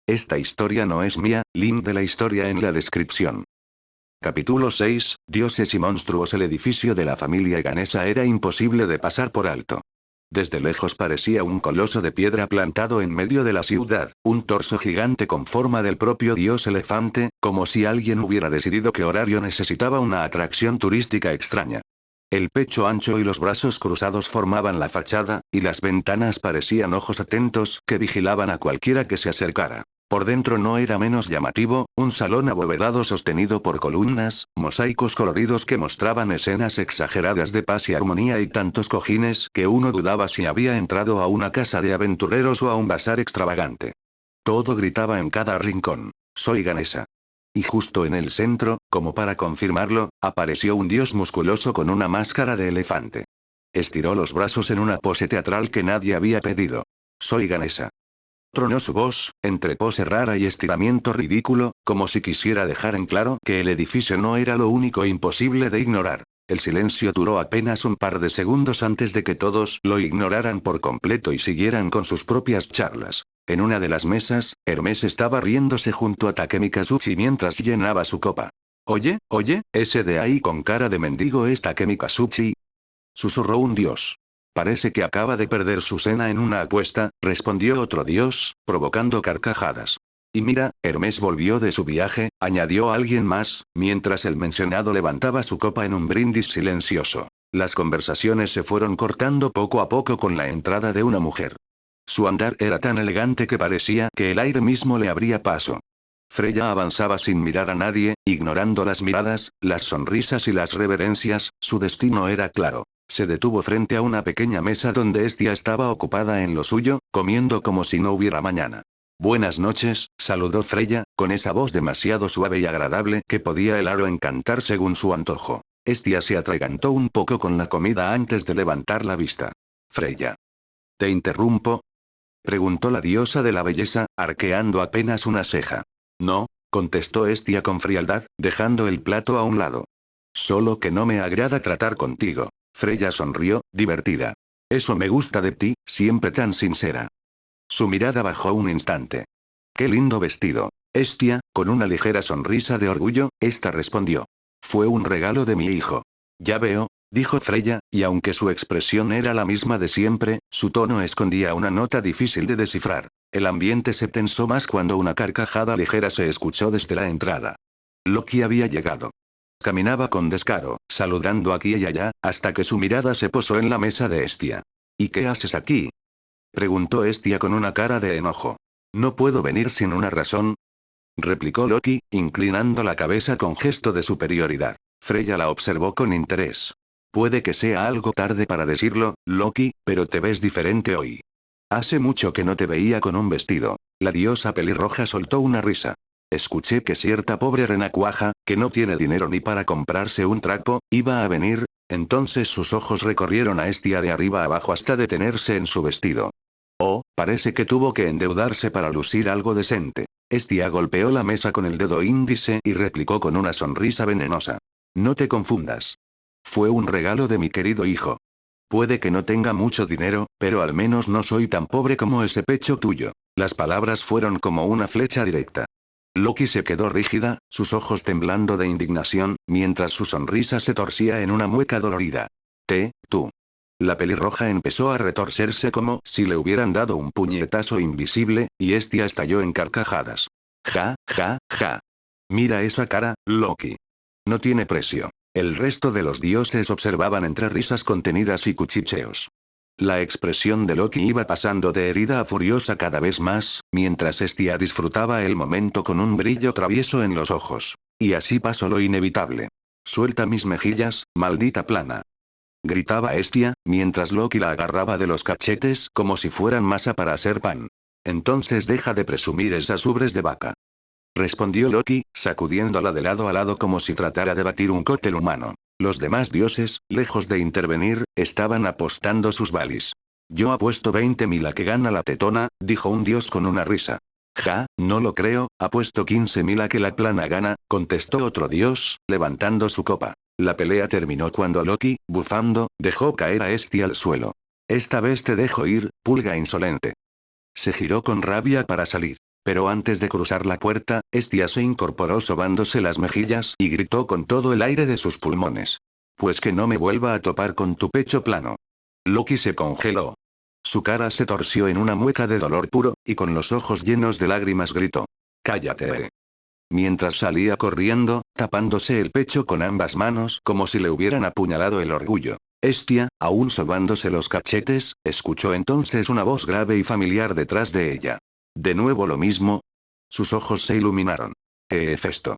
Esta historia no es mía, link de la historia en la descripción. Capítulo 6, Dioses y monstruos. El edificio de la familia Ganesa era imposible de pasar por alto. Desde lejos parecía un coloso de piedra plantado en medio de la ciudad, un torso gigante con forma del propio dios elefante, como si alguien hubiera decidido que Horario necesitaba una atracción turística extraña. El pecho ancho y los brazos cruzados formaban la fachada, y las ventanas parecían ojos atentos que vigilaban a cualquiera que se acercara. Por dentro no era menos llamativo, un salón abovedado sostenido por columnas, mosaicos coloridos que mostraban escenas exageradas de paz y armonía y tantos cojines que uno dudaba si había entrado a una casa de aventureros o a un bazar extravagante. Todo gritaba en cada rincón: soy Ganesa. Y justo en el centro, como para confirmarlo, apareció un dios musculoso con una máscara de elefante. Estiró los brazos en una pose teatral que nadie había pedido. Soy Ganesa. Tronó su voz, entre pose rara y estiramiento ridículo, como si quisiera dejar en claro que el edificio no era lo único imposible de ignorar. El silencio duró apenas un par de segundos antes de que todos lo ignoraran por completo y siguieran con sus propias charlas. En una de las mesas, Hermes estaba riéndose junto a Takemi Kazuchi mientras llenaba su copa. Oye, ese de ahí con cara de mendigo es Takemi Kazuchi, susurró un dios. Parece que acaba de perder su cena en una apuesta, respondió otro dios, provocando carcajadas. Y mira, Hermes volvió de su viaje, añadió alguien más, mientras el mencionado levantaba su copa en un brindis silencioso. Las conversaciones se fueron cortando poco a poco con la entrada de una mujer. Su andar era tan elegante que parecía que el aire mismo le abría paso. Freya avanzaba sin mirar a nadie, ignorando las miradas, las sonrisas y las reverencias. Su destino era claro. Se detuvo frente a una pequeña mesa donde Estia estaba ocupada en lo suyo, comiendo como si no hubiera mañana. Buenas noches, saludó Freya, con esa voz demasiado suave y agradable que podía helar o encantar según su antojo. Estia se atragantó un poco con la comida antes de levantar la vista. Freya. ¿Te interrumpo?, preguntó la diosa de la belleza, arqueando apenas una ceja. No, contestó Estia con frialdad, dejando el plato a un lado. Solo que no me agrada tratar contigo. Freya sonrió, divertida. Eso me gusta de ti, siempre tan sincera. Su mirada bajó un instante. Qué lindo vestido. Estia, con una ligera sonrisa de orgullo, esta respondió. Fue un regalo de mi hijo. Ya veo, dijo Freya, y aunque su expresión era la misma de siempre, su tono escondía una nota difícil de descifrar. El ambiente se tensó más cuando una carcajada ligera se escuchó desde la entrada. Loki había llegado. Caminaba con descaro, saludando aquí y allá, hasta que su mirada se posó en la mesa de Estia. ¿Y qué haces aquí?, preguntó Estia con una cara de enojo. No puedo venir sin una razón, replicó Loki, inclinando la cabeza con gesto de superioridad. Freya la observó con interés. Puede que sea algo tarde para decirlo, Loki, pero te ves diferente hoy. Hace mucho que no te veía con un vestido. La diosa pelirroja soltó una risa. Escuché que cierta pobre renacuaja, que no tiene dinero ni para comprarse un trapo, iba a venir. Entonces sus ojos recorrieron a Estia de arriba abajo hasta detenerse en su vestido. Oh, parece que tuvo que endeudarse para lucir algo decente. Estia golpeó la mesa con el dedo índice y replicó con una sonrisa venenosa. No te confundas. Fue un regalo de mi querido hijo. Puede que no tenga mucho dinero, pero al menos no soy tan pobre como ese pecho tuyo. Las palabras fueron como una flecha directa. Loki se quedó rígida, sus ojos temblando de indignación, mientras su sonrisa se torcía en una mueca dolorida. Tú. La pelirroja empezó a retorcerse como si le hubieran dado un puñetazo invisible, y Estia estalló en carcajadas. Ja. Mira esa cara, Loki. No tiene precio. El resto de los dioses observaban entre risas contenidas y cuchicheos. La expresión de Loki iba pasando de herida a furiosa cada vez más, mientras Estia disfrutaba el momento con un brillo travieso en los ojos. Y así pasó lo inevitable. Suelta mis mejillas, maldita plana, gritaba Estia, mientras Loki la agarraba de los cachetes como si fueran masa para hacer pan. Entonces deja de presumir esas ubres de vaca, respondió Loki, sacudiéndola de lado a lado como si tratara de batir un cóctel humano. Los demás dioses, lejos de intervenir, estaban apostando sus valis. Yo apuesto 20.000 a que gana la tetona, dijo un dios con una risa. Ja, no lo creo, apuesto 15.000 a que la plana gana, contestó otro dios, levantando su copa. La pelea terminó cuando Loki, bufando, dejó caer a Estia al suelo. Esta vez te dejo ir, pulga insolente. Se giró con rabia para salir. Pero antes de cruzar la puerta, Hestia se incorporó sobándose las mejillas y gritó con todo el aire de sus pulmones. Pues que no me vuelva a topar con tu pecho plano. Loki se congeló. Su cara se torció en una mueca de dolor puro, y con los ojos llenos de lágrimas gritó. ¡Cállate! Mientras salía corriendo, tapándose el pecho con ambas manos como si le hubieran apuñalado el orgullo. Hestia, aún sobándose los cachetes, escuchó entonces una voz grave y familiar detrás de ella. ¿De nuevo lo mismo? Sus ojos se iluminaron. Hefesto.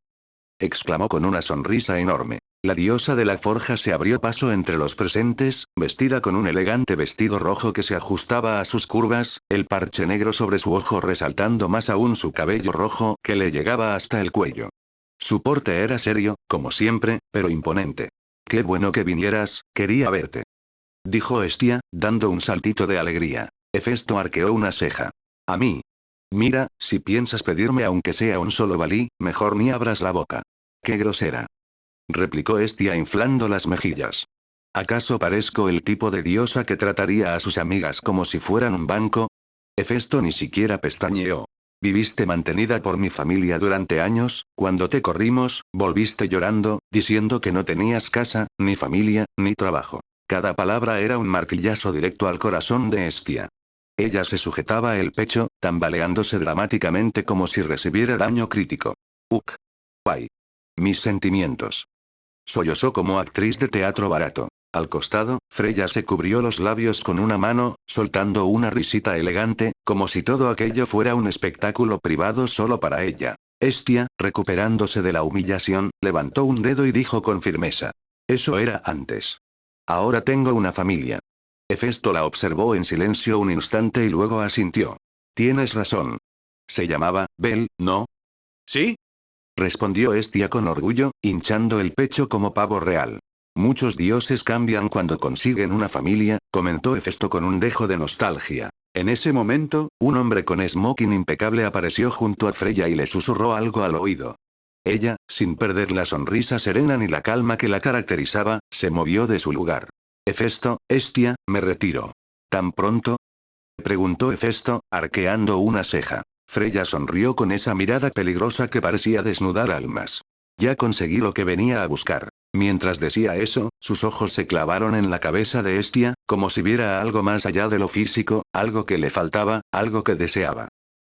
Exclamó con una sonrisa enorme. La diosa de la forja se abrió paso entre los presentes, vestida con un elegante vestido rojo que se ajustaba a sus curvas, el parche negro sobre su ojo resaltando más aún su cabello rojo que le llegaba hasta el cuello. Su porte era serio, como siempre, pero imponente. «Qué bueno que vinieras, quería verte», dijo Hestia, dando un saltito de alegría. Hefesto arqueó una ceja. «¿A mí? Mira, si piensas pedirme aunque sea un solo valí, mejor ni abras la boca». «Qué grosera», replicó Hestia inflando las mejillas. ¿Acaso parezco el tipo de diosa que trataría a sus amigas como si fueran un banco? Hefesto ni siquiera pestañeó. Viviste mantenida por mi familia durante años, cuando te corrimos, volviste llorando, diciendo que no tenías casa, ni familia, ni trabajo. Cada palabra era un martillazo directo al corazón de Hestia. Ella se sujetaba el pecho, tambaleándose dramáticamente como si recibiera daño crítico. Uk. Guay. Mis sentimientos. Sollozó como actriz de teatro barato. Al costado, Freya se cubrió los labios con una mano, soltando una risita elegante, como si todo aquello fuera un espectáculo privado solo para ella. Hestia, recuperándose de la humillación, levantó un dedo y dijo con firmeza. Eso era antes. Ahora tengo una familia. Hefesto la observó en silencio un instante y luego asintió. Tienes razón. Se llamaba Bel, ¿no? ¿Sí? Respondió Hestia con orgullo, hinchando el pecho como pavo real. Muchos dioses cambian cuando consiguen una familia, comentó Hefesto con un dejo de nostalgia. En ese momento, un hombre con smoking impecable apareció junto a Freya y le susurró algo al oído. Ella, sin perder la sonrisa serena ni la calma que la caracterizaba, se movió de su lugar. Hefesto, Hestia, me retiro. ¿Tan pronto?, preguntó Hefesto, arqueando una ceja. Freya sonrió con esa mirada peligrosa que parecía desnudar almas. Ya conseguí lo que venía a buscar. Mientras decía eso, sus ojos se clavaron en la cabeza de Hestia, como si viera algo más allá de lo físico, algo que le faltaba, algo que deseaba.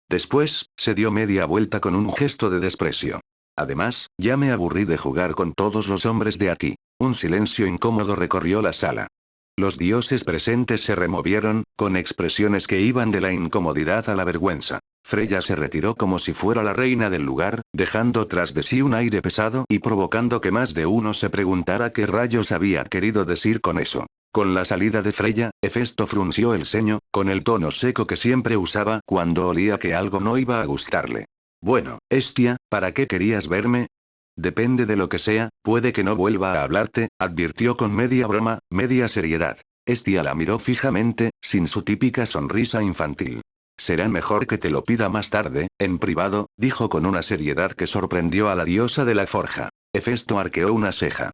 Después, se dio media vuelta con un gesto de desprecio. Además, ya me aburrí de jugar con todos los hombres de aquí. Un silencio incómodo recorrió la sala. Los dioses presentes se removieron, con expresiones que iban de la incomodidad a la vergüenza. Freya se retiró como si fuera la reina del lugar, dejando tras de sí un aire pesado y provocando que más de uno se preguntara qué rayos había querido decir con eso. Con la salida de Freya, Hefesto frunció el ceño, con el tono seco que siempre usaba cuando olía que algo no iba a gustarle. Bueno, Hestia, ¿para qué querías verme? Depende de lo que sea, puede que no vuelva a hablarte, advirtió con media broma, media seriedad. Hestia la miró fijamente, sin su típica sonrisa infantil. Será mejor que te lo pida más tarde, en privado, dijo con una seriedad que sorprendió a la diosa de la forja. Hefesto arqueó una ceja.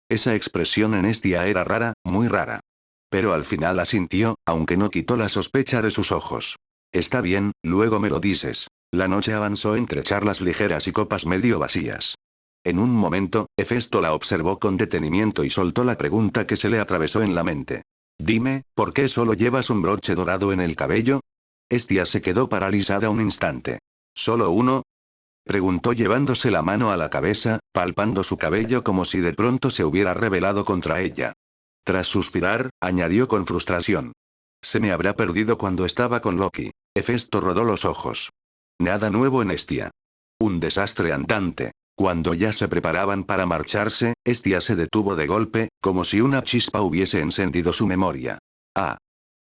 Esa expresión en Hestia era rara, muy rara. Pero al final asintió, aunque no quitó la sospecha de sus ojos. Está bien, luego me lo dices. La noche avanzó entre charlas ligeras y copas medio vacías. En un momento, Hefesto la observó con detenimiento y soltó la pregunta que se le atravesó en la mente. Dime, ¿por qué solo llevas un broche dorado en el cabello? Hestia se quedó paralizada un instante. ¿Solo uno?, preguntó llevándose la mano a la cabeza, palpando su cabello como si de pronto se hubiera rebelado contra ella. Tras suspirar, añadió con frustración. Se me habrá perdido cuando estaba con Loki. Hefesto rodó los ojos. Nada nuevo en Hestia. Un desastre andante. Cuando ya se preparaban para marcharse, Hestia se detuvo de golpe, como si una chispa hubiese encendido su memoria. Ah.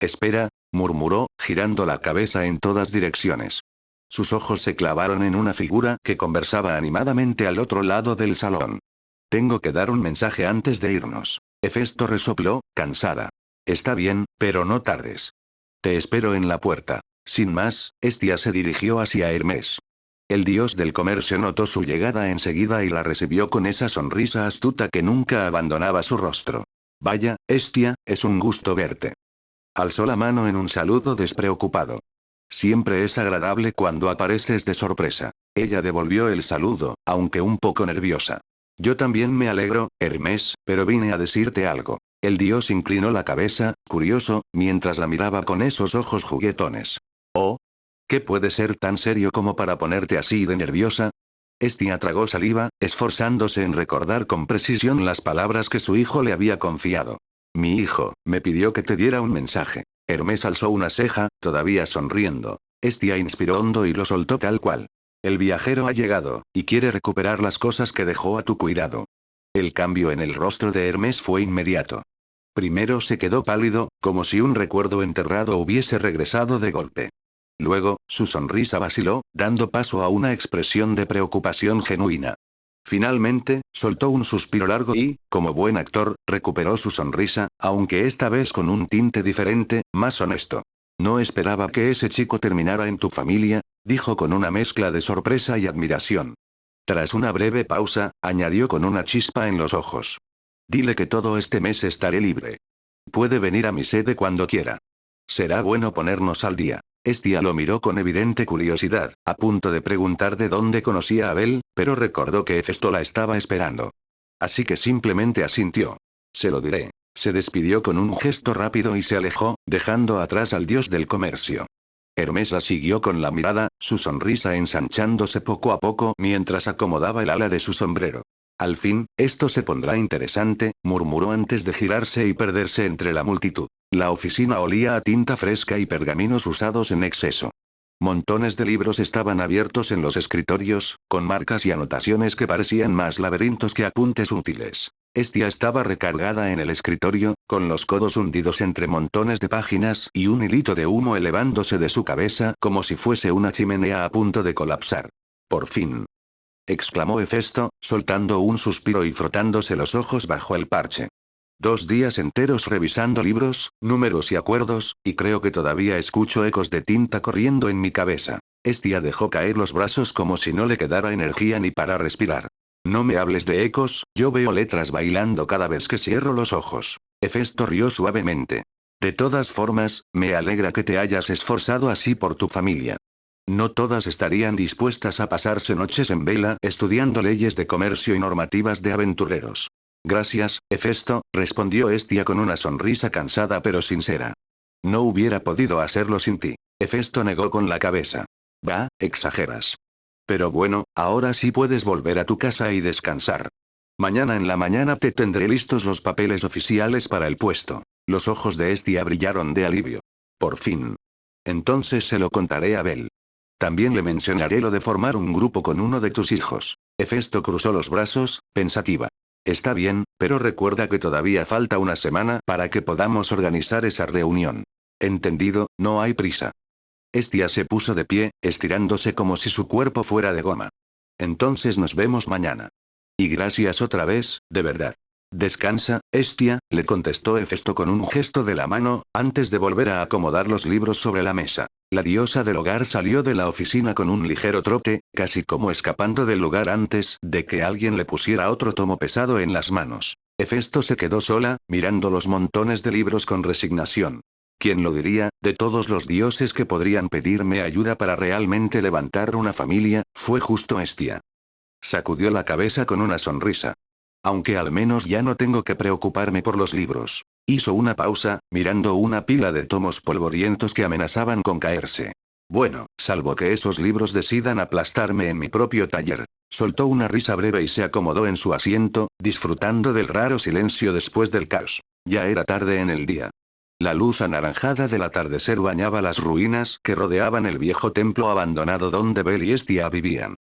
Espera, murmuró, girando la cabeza en todas direcciones. Sus ojos se clavaron en una figura que conversaba animadamente al otro lado del salón. Tengo que dar un mensaje antes de irnos. Hefesto resopló, cansada. Está bien, pero no tardes. Te espero en la puerta. Sin más, Hestia se dirigió hacia Hermes. El dios del comercio notó su llegada enseguida y la recibió con esa sonrisa astuta que nunca abandonaba su rostro. Vaya, Hestia, es un gusto verte. Alzó la mano en un saludo despreocupado. Siempre es agradable cuando apareces de sorpresa. Ella devolvió el saludo, aunque un poco nerviosa. Yo también me alegro, Hermes, pero vine a decirte algo. El dios inclinó la cabeza, curioso, mientras la miraba con esos ojos juguetones. Oh, ¿qué puede ser tan serio como para ponerte así de nerviosa? Estia tragó saliva, esforzándose en recordar con precisión las palabras que su hijo le había confiado. Mi hijo, me pidió que te diera un mensaje. Hermes alzó una ceja, todavía sonriendo. Estia inspiró hondo y lo soltó tal cual. El viajero ha llegado, y quiere recuperar las cosas que dejó a tu cuidado. El cambio en el rostro de Hermes fue inmediato. Primero se quedó pálido, como si un recuerdo enterrado hubiese regresado de golpe. Luego, su sonrisa vaciló, dando paso a una expresión de preocupación genuina. Finalmente, soltó un suspiro largo y, como buen actor, recuperó su sonrisa, aunque esta vez con un tinte diferente, más honesto. No esperaba que ese chico terminara en tu familia, dijo con una mezcla de sorpresa y admiración. Tras una breve pausa, añadió con una chispa en los ojos. Dile que todo este mes estaré libre. Puede venir a mi sede cuando quiera. Será bueno ponernos al día. Estia lo miró con evidente curiosidad, a punto de preguntar de dónde conocía a Abel, pero recordó que Hefesto la estaba esperando. Así que simplemente asintió. Se lo diré. Se despidió con un gesto rápido y se alejó, dejando atrás al dios del comercio. Hermes la siguió con la mirada, su sonrisa ensanchándose poco a poco mientras acomodaba el ala de su sombrero. Al fin, esto se pondrá interesante, murmuró antes de girarse y perderse entre la multitud. La oficina olía a tinta fresca y pergaminos usados en exceso. Montones de libros estaban abiertos en los escritorios, con marcas y anotaciones que parecían más laberintos que apuntes útiles. Estia estaba recargada en el escritorio, con los codos hundidos entre montones de páginas y un hilito de humo elevándose de su cabeza como si fuese una chimenea a punto de colapsar. Por fin, exclamó Hefesto, soltando un suspiro y frotándose los ojos bajo el parche. 2 días enteros revisando libros, números y acuerdos, y creo que todavía escucho ecos de tinta corriendo en mi cabeza. Estia dejó caer los brazos como si no le quedara energía ni para respirar. No me hables de ecos, yo veo letras bailando cada vez que cierro los ojos. Hefesto rió suavemente. De todas formas, me alegra que te hayas esforzado así por tu familia. No todas estarían dispuestas a pasarse noches en vela estudiando leyes de comercio y normativas de aventureros. Gracias, Hefesto, respondió Estia con una sonrisa cansada pero sincera. No hubiera podido hacerlo sin ti. Hefesto negó con la cabeza. Bah, exageras. Pero bueno, ahora sí puedes volver a tu casa y descansar. Mañana en la mañana te tendré listos los papeles oficiales para el puesto. Los ojos de Estia brillaron de alivio. Por fin. Entonces se lo contaré a Abel. También le mencionaré lo de formar un grupo con uno de tus hijos. Hefesto cruzó los brazos, pensativa. Está bien, pero recuerda que todavía falta una semana para que podamos organizar esa reunión. Entendido, no hay prisa. Estia se puso de pie, estirándose como si su cuerpo fuera de goma. Entonces nos vemos mañana. Y gracias otra vez, de verdad. Descansa, Estia, le contestó Hefesto con un gesto de la mano, antes de volver a acomodar los libros sobre la mesa. La diosa del hogar salió de la oficina con un ligero trote, casi como escapando del lugar antes de que alguien le pusiera otro tomo pesado en las manos. Hefesto se quedó sola, mirando los montones de libros con resignación. ¿Quién lo diría? De todos los dioses que podrían pedirme ayuda para realmente levantar una familia, fue justo Estia. Sacudió la cabeza con una sonrisa. Aunque al menos ya no tengo que preocuparme por los libros. Hizo una pausa, mirando una pila de tomos polvorientos que amenazaban con caerse. Bueno, salvo que esos libros decidan aplastarme en mi propio taller. Soltó una risa breve y se acomodó en su asiento, disfrutando del raro silencio después del caos. Ya era tarde en el día. La luz anaranjada del atardecer bañaba las ruinas que rodeaban el viejo templo abandonado donde Bel y Estia vivían.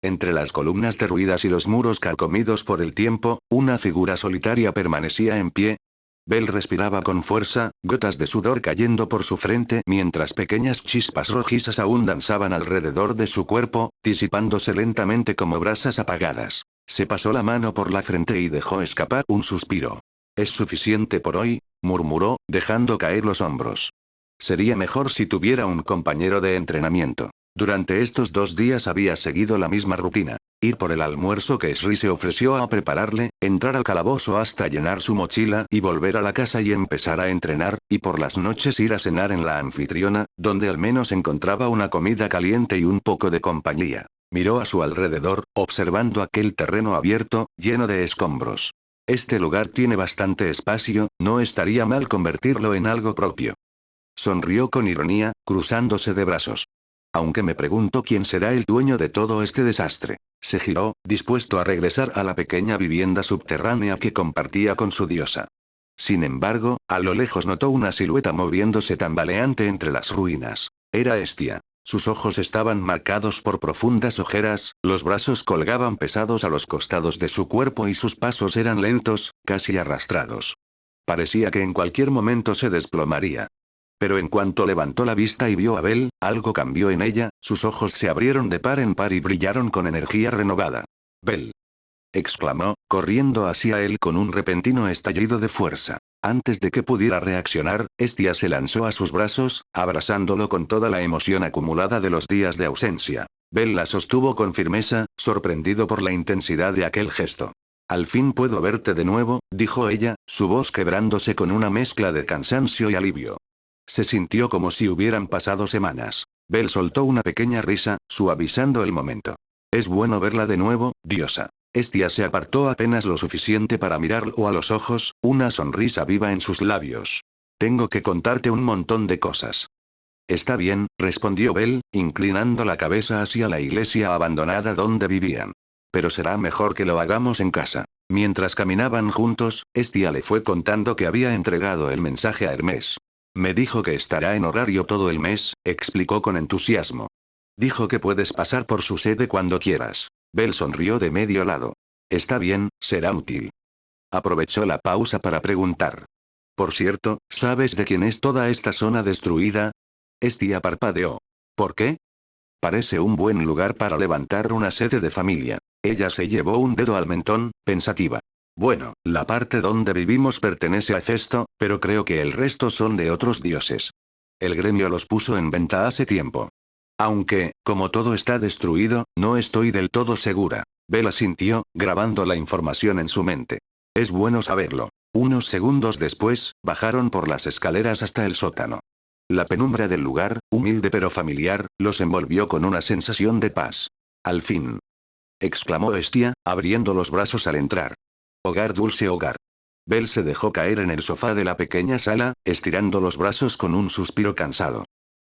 Entre las columnas derruidas y los muros carcomidos por el tiempo, una figura solitaria permanecía en pie. Bel respiraba con fuerza, gotas de sudor cayendo por su frente mientras pequeñas chispas rojizas aún danzaban alrededor de su cuerpo, disipándose lentamente como brasas apagadas. Se pasó la mano por la frente y dejó escapar un suspiro. «Es suficiente por hoy», murmuró, dejando caer los hombros. Sería mejor si tuviera un compañero de entrenamiento. Durante estos 2 días había seguido la misma rutina. Ir por el almuerzo que Sri se ofreció a prepararle, entrar al calabozo hasta llenar su mochila y volver a la casa y empezar a entrenar, y por las noches ir a cenar en la anfitriona, donde al menos encontraba una comida caliente y un poco de compañía. Miró a su alrededor, observando aquel terreno abierto, lleno de escombros. Este lugar tiene bastante espacio, no estaría mal convertirlo en algo propio. Sonrió con ironía, cruzándose de brazos. Aunque me pregunto quién será el dueño de todo este desastre. Se giró, dispuesto a regresar a la pequeña vivienda subterránea que compartía con su diosa. Sin embargo, a lo lejos notó una silueta moviéndose tambaleante entre las ruinas. Era Hestia. Sus ojos estaban marcados por profundas ojeras, los brazos colgaban pesados a los costados de su cuerpo y sus pasos eran lentos, casi arrastrados. Parecía que en cualquier momento se desplomaría. Pero en cuanto levantó la vista y vio a Bel, algo cambió en ella, sus ojos se abrieron de par en par y brillaron con energía renovada. «Bel», exclamó, corriendo hacia él con un repentino estallido de fuerza. Antes de que pudiera reaccionar, Hestia se lanzó a sus brazos, abrazándolo con toda la emoción acumulada de los días de ausencia. Bel la sostuvo con firmeza, sorprendido por la intensidad de aquel gesto. «Al fin puedo verte de nuevo», dijo ella, su voz quebrándose con una mezcla de cansancio y alivio. Se sintió como si hubieran pasado semanas. Bel soltó una pequeña risa, suavizando el momento. «Es bueno verla de nuevo, diosa». Hestia se apartó apenas lo suficiente para mirarlo a los ojos, una sonrisa viva en sus labios. «Tengo que contarte un montón de cosas». «Está bien», respondió Bel, inclinando la cabeza hacia la iglesia abandonada donde vivían. «Pero será mejor que lo hagamos en casa». Mientras caminaban juntos, Hestia le fue contando que había entregado el mensaje a Hermes. «Me dijo que estará en horario todo el mes», explicó con entusiasmo. «Dijo que puedes pasar por su sede cuando quieras». Bel sonrió de medio lado. «Está bien, será útil». Aprovechó la pausa para preguntar. «Por cierto, ¿sabes de quién es toda esta zona destruida?» Hestia parpadeó. «¿Por qué?» «Parece un buen lugar para levantar una sede de familia». Ella se llevó un dedo al mentón, pensativa. «Bueno, la parte donde vivimos pertenece a Hefesto, pero creo que el resto son de otros dioses. El gremio los puso en venta hace tiempo. Aunque, como todo está destruido, no estoy del todo segura». Bel asintió, grabando la información en su mente. «Es bueno saberlo». Unos segundos después, bajaron por las escaleras hasta el sótano. La penumbra del lugar, humilde pero familiar, los envolvió con una sensación de paz. «Al fin», exclamó Hestia, abriendo los brazos al entrar. «Hogar, dulce hogar». Bel se dejó caer en el sofá de la pequeña sala, estirando los brazos con un suspiro cansado.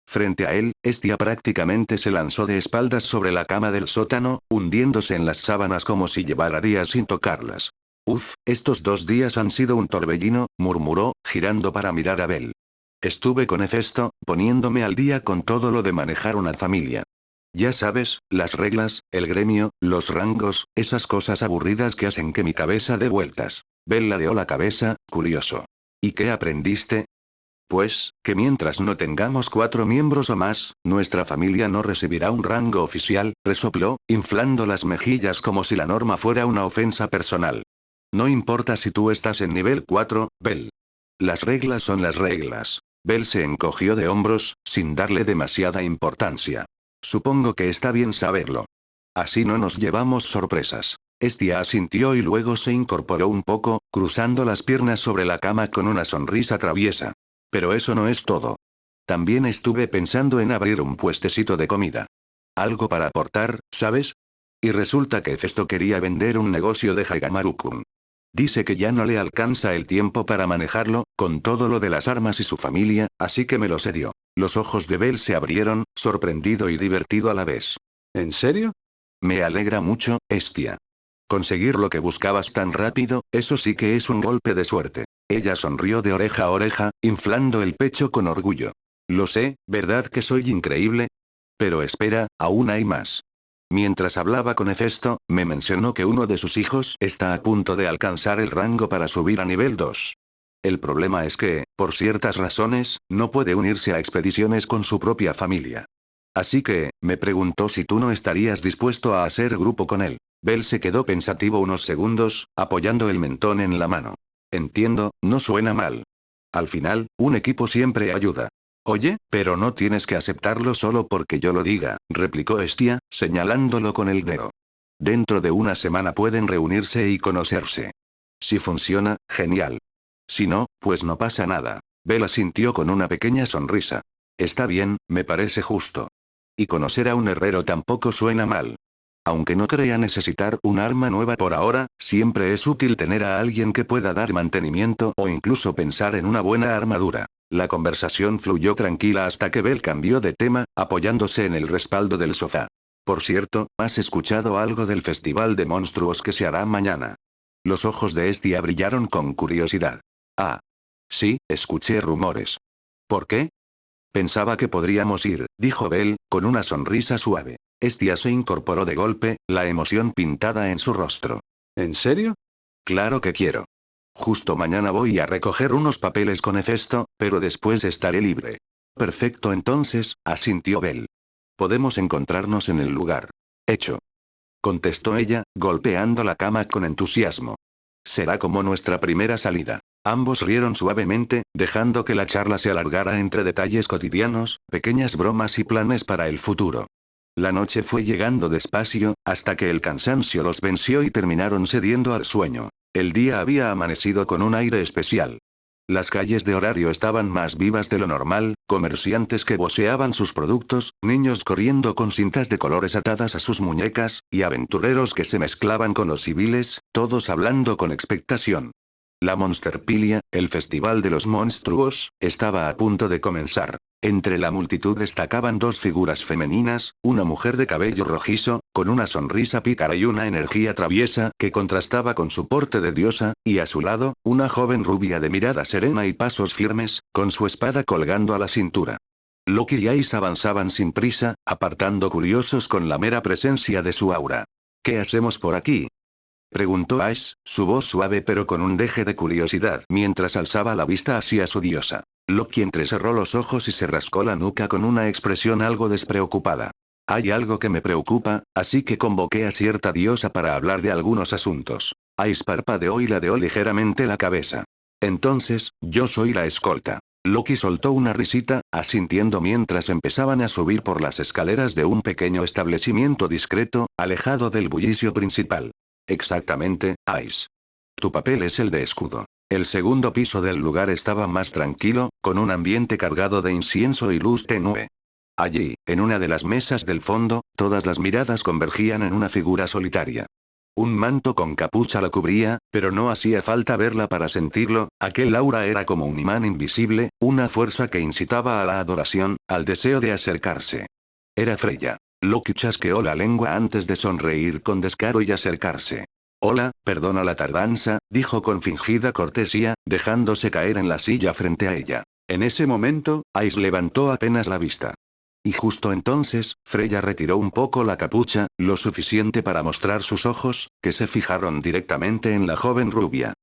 Frente a él, Hestia prácticamente se lanzó de espaldas sobre la cama del sótano, hundiéndose en las sábanas como si llevara días sin tocarlas. «Uf, estos 2 días han sido un torbellino», murmuró, girando para mirar a Bel. «Estuve con Hefesto, poniéndome al día con todo lo de manejar una familia. Ya sabes, las reglas, el gremio, los rangos, esas cosas aburridas que hacen que mi cabeza dé vueltas». Bel ladeó la cabeza, curioso. «¿Y qué aprendiste?» «Pues, que mientras no tengamos 4 miembros o más, nuestra familia no recibirá un rango oficial», resopló, inflando las mejillas como si la norma fuera una ofensa personal. «No importa si tú estás en nivel 4, Bel. Las reglas son las reglas». Bel se encogió de hombros, sin darle demasiada importancia. «Supongo que está bien saberlo. Así no nos llevamos sorpresas». Hestia asintió y luego se incorporó un poco, cruzando las piernas sobre la cama con una sonrisa traviesa. «Pero eso no es todo. También estuve pensando en abrir un puestecito de comida. Algo para aportar, ¿sabes? Y resulta que Hefesto quería vender un negocio de Hagamaru-kun. Dice que ya no le alcanza el tiempo para manejarlo, con todo lo de las armas y su familia, así que me lo cedió». Los ojos de Bel se abrieron, sorprendido y divertido a la vez. «¿En serio? Me alegra mucho, Hestia. Conseguir lo que buscabas tan rápido, eso sí que es un golpe de suerte». Ella sonrió de oreja a oreja, inflando el pecho con orgullo. «Lo sé, ¿verdad que soy increíble? Pero espera, aún hay más. Mientras hablaba con Hefesto, me mencionó que uno de sus hijos está a punto de alcanzar el rango para subir a nivel 2. El problema es que, por ciertas razones, no puede unirse a expediciones con su propia familia. Así que, me preguntó si tú no estarías dispuesto a hacer grupo con él». Bel se quedó pensativo unos segundos, apoyando el mentón en la mano. «Entiendo, no suena mal. Al final, un equipo siempre ayuda». «Oye, pero no tienes que aceptarlo solo porque yo lo diga», replicó Hestia, señalándolo con el dedo. Dentro de una semana pueden reunirse y conocerse. Si funciona, genial. Si no, pues no pasa nada. Bella asintió con una pequeña sonrisa. Está bien, me parece justo. Y conocer a un herrero tampoco suena mal. Aunque no crea necesitar un arma nueva por ahora, siempre es útil tener a alguien que pueda dar mantenimiento o incluso pensar en una buena armadura. La conversación fluyó tranquila hasta que Bell cambió de tema, apoyándose en el respaldo del sofá. Por cierto, ¿has escuchado algo del festival de monstruos que se hará mañana? Los ojos de Estia brillaron con curiosidad. Ah. Sí, escuché rumores. ¿Por qué? Pensaba que podríamos ir, dijo Bell, con una sonrisa suave. Estia se incorporó de golpe, la emoción pintada en su rostro. ¿En serio? Claro que quiero. Justo mañana voy a recoger unos papeles con Hefesto, pero después estaré libre. Perfecto entonces, asintió Bell. Podemos encontrarnos en el lugar. Hecho. Contestó ella, golpeando la cama con entusiasmo. Será como nuestra primera salida. Ambos rieron suavemente, dejando que la charla se alargara entre detalles cotidianos, pequeñas bromas y planes para el futuro. La noche fue llegando despacio, hasta que el cansancio los venció y terminaron cediendo al sueño. El día había amanecido con un aire especial. Las calles de Horario estaban más vivas de lo normal, comerciantes que voceaban sus productos, niños corriendo con cintas de colores atadas a sus muñecas, y aventureros que se mezclaban con los civiles, todos hablando con expectación. La Monsterpilia, el festival de los monstruos, estaba a punto de comenzar. Entre la multitud destacaban dos figuras femeninas, una mujer de cabello rojizo, con una sonrisa pícara y una energía traviesa que contrastaba con su porte de diosa, y a su lado, una joven rubia de mirada serena y pasos firmes, con su espada colgando a la cintura. Loki y Ice avanzaban sin prisa, apartando curiosos con la mera presencia de su aura. ¿Qué hacemos por aquí? Preguntó Ace, su voz suave pero con un deje de curiosidad mientras alzaba la vista hacia su diosa. Loki entrecerró los ojos y se rascó la nuca con una expresión algo despreocupada. Hay algo que me preocupa, así que convoqué a cierta diosa para hablar de algunos asuntos. Ace parpadeó y ladeó ligeramente la cabeza. Entonces, yo soy la escolta. Loki soltó una risita, asintiendo mientras empezaban a subir por las escaleras de un pequeño establecimiento discreto, alejado del bullicio principal. Exactamente, Ice. Tu papel es el de escudo. El segundo piso del lugar estaba más tranquilo, con un ambiente cargado de incienso y luz tenue. Allí, en una de las mesas del fondo, todas las miradas convergían en una figura solitaria. Un manto con capucha la cubría, pero no hacía falta verla para sentirlo, aquel aura era como un imán invisible, una fuerza que incitaba a la adoración, al deseo de acercarse. Era Freya. Loki chasqueó la lengua antes de sonreír con descaro y acercarse. Hola, perdona la tardanza, dijo con fingida cortesía, dejándose caer en la silla frente a ella. En ese momento, Ice levantó apenas la vista. Y justo entonces, Freya retiró un poco la capucha, lo suficiente para mostrar sus ojos, que se fijaron directamente en la joven rubia.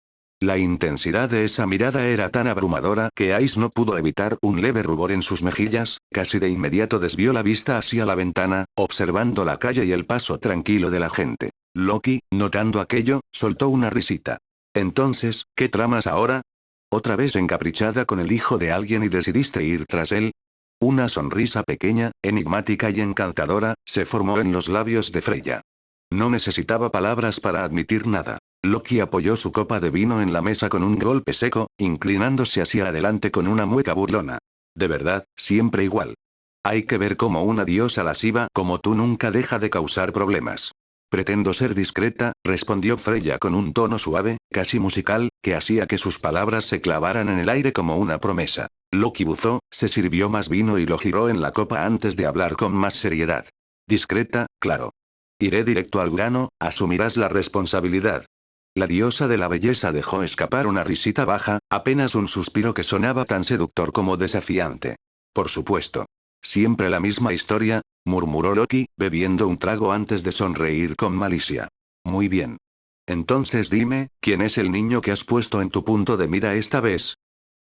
La intensidad de esa mirada era tan abrumadora que Ice no pudo evitar un leve rubor en sus mejillas, casi de inmediato desvió la vista hacia la ventana, observando la calle y el paso tranquilo de la gente. Loki, notando aquello, soltó una risita. Entonces, ¿qué tramas ahora? ¿Otra vez encaprichada con el hijo de alguien y decidiste ir tras él? Una sonrisa pequeña, enigmática y encantadora, se formó en los labios de Freya. No necesitaba palabras para admitir nada. Loki apoyó su copa de vino en la mesa con un golpe seco, inclinándose hacia adelante con una mueca burlona. De verdad, siempre igual. Hay que ver cómo una diosa lasciva como tú nunca deja de causar problemas. Pretendo ser discreta, respondió Freya con un tono suave, casi musical, que hacía que sus palabras se clavaran en el aire como una promesa. Loki buzó, se sirvió más vino y lo giró en la copa antes de hablar con más seriedad. Discreta, claro. Iré directo al grano, asumirás la responsabilidad. La diosa de la belleza dejó escapar una risita baja, apenas un suspiro que sonaba tan seductor como desafiante. Por supuesto. Siempre la misma historia, murmuró Loki, bebiendo un trago antes de sonreír con malicia. Muy bien. Entonces dime, ¿quién es el niño que has puesto en tu punto de mira esta vez?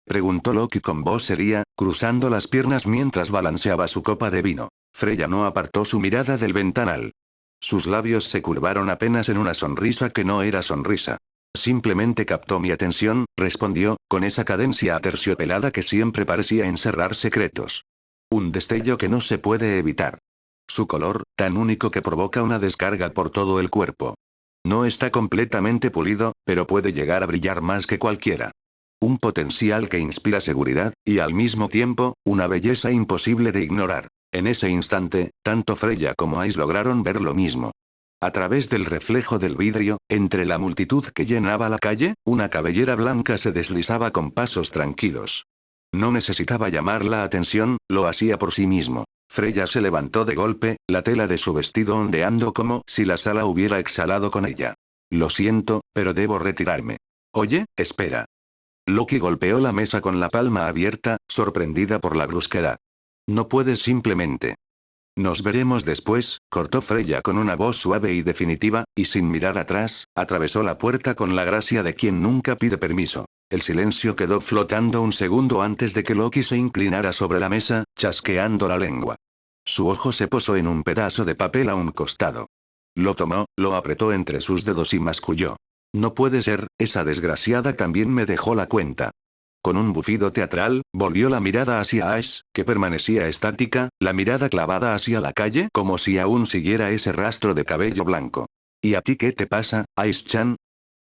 Preguntó Loki con voz seria, cruzando las piernas mientras balanceaba su copa de vino. Freya no apartó su mirada del ventanal. Sus labios se curvaron apenas en una sonrisa que no era sonrisa. Simplemente captó mi atención, respondió, con esa cadencia aterciopelada que siempre parecía encerrar secretos. Un destello que no se puede evitar. Su color, tan único que provoca una descarga por todo el cuerpo. No está completamente pulido, pero puede llegar a brillar más que cualquiera. Un potencial que inspira seguridad, y al mismo tiempo, una belleza imposible de ignorar. En ese instante, tanto Freya como Ice lograron ver lo mismo. A través del reflejo del vidrio, entre la multitud que llenaba la calle, una cabellera blanca se deslizaba con pasos tranquilos. No necesitaba llamar la atención, lo hacía por sí mismo. Freya se levantó de golpe, la tela de su vestido ondeando como si la sala hubiera exhalado con ella. Lo siento, pero debo retirarme. Oye, espera. Loki golpeó la mesa con la palma abierta, sorprendida por la brusquedad. No puedes simplemente. Nos veremos después, cortó Freya con una voz suave y definitiva, y sin mirar atrás, atravesó la puerta con la gracia de quien nunca pide permiso. El silencio quedó flotando un segundo antes de que Loki se inclinara sobre la mesa, chasqueando la lengua. Su ojo se posó en un pedazo de papel a un costado. Lo tomó, lo apretó entre sus dedos y masculló. No puede ser, esa desgraciada también me dejó la cuenta. Con un bufido teatral, volvió la mirada hacia Ash, que permanecía estática, la mirada clavada hacia la calle como si aún siguiera ese rastro de cabello blanco. ¿Y a ti qué te pasa, Ace-chan?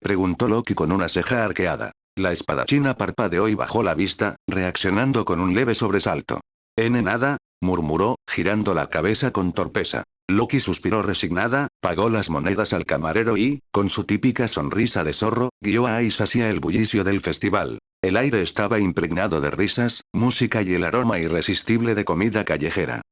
Preguntó Loki con una ceja arqueada. La espadachina parpadeó y bajó la vista, reaccionando con un leve sobresalto. Nada, murmuró, girando la cabeza con torpeza. Loki suspiró resignada, pagó las monedas al camarero y, con su típica sonrisa de zorro, guió a Ice hacia el bullicio del festival. El aire estaba impregnado de risas, música y el aroma irresistible de comida callejera.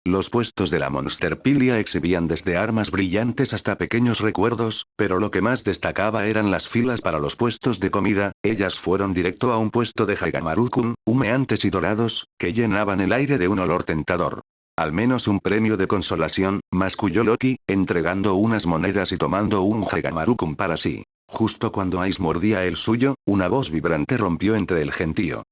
Los puestos de la Monsterpilia exhibían desde armas brillantes hasta pequeños recuerdos, pero lo que más destacaba eran las filas para los puestos de comida. Ellas fueron directo a un puesto de Hagamaru-kun, humeantes y dorados, que llenaban el aire de un olor tentador. Al menos un premio de consolación, masculló Loki, entregando unas monedas y tomando un Hagamaru-kun para sí. Justo cuando Ice mordía el suyo, una voz vibrante rompió entre el gentío.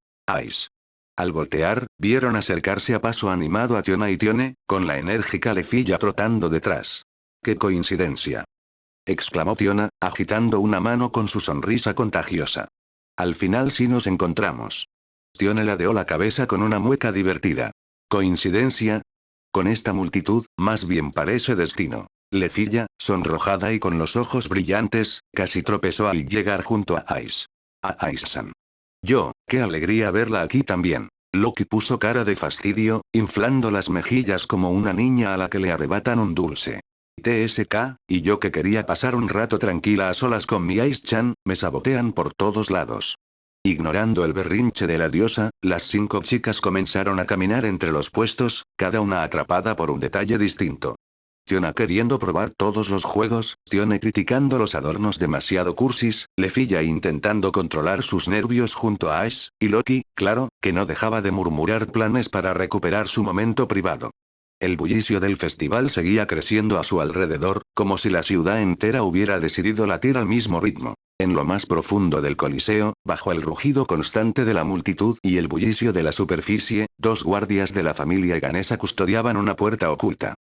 Ice. Al voltear, vieron acercarse a paso animado a Tiona y Tione, con la enérgica Lefilla trotando detrás. ¡Qué coincidencia! Exclamó Tiona, agitando una mano con su sonrisa contagiosa. Al final sí nos encontramos. Tione ladeó la cabeza con una mueca divertida. ¿Coincidencia? Con esta multitud, más bien parece destino. Lefilla, sonrojada y con los ojos brillantes, casi tropezó al llegar junto a Ice. A Ice-san. Qué alegría verla aquí también. Loki puso cara de fastidio, inflando las mejillas como una niña a la que le arrebatan un dulce. TSK, y yo que quería pasar un rato tranquila a solas con mi Ice-chan, me sabotean por todos lados. Ignorando el berrinche de la diosa, las 5 chicas comenzaron a caminar entre los puestos, cada una atrapada por un detalle distinto. Tiona queriendo probar todos los juegos, Tione criticando los adornos demasiado cursis, Lefilla intentando controlar sus nervios junto a Ash, y Loki, claro, que no dejaba de murmurar planes para recuperar su momento privado. El bullicio del festival seguía creciendo a su alrededor, como si la ciudad entera hubiera decidido latir al mismo ritmo. En lo más profundo del coliseo, bajo el rugido constante de la multitud y el bullicio de la superficie, 2 guardias de la familia ganesa custodiaban una puerta oculta.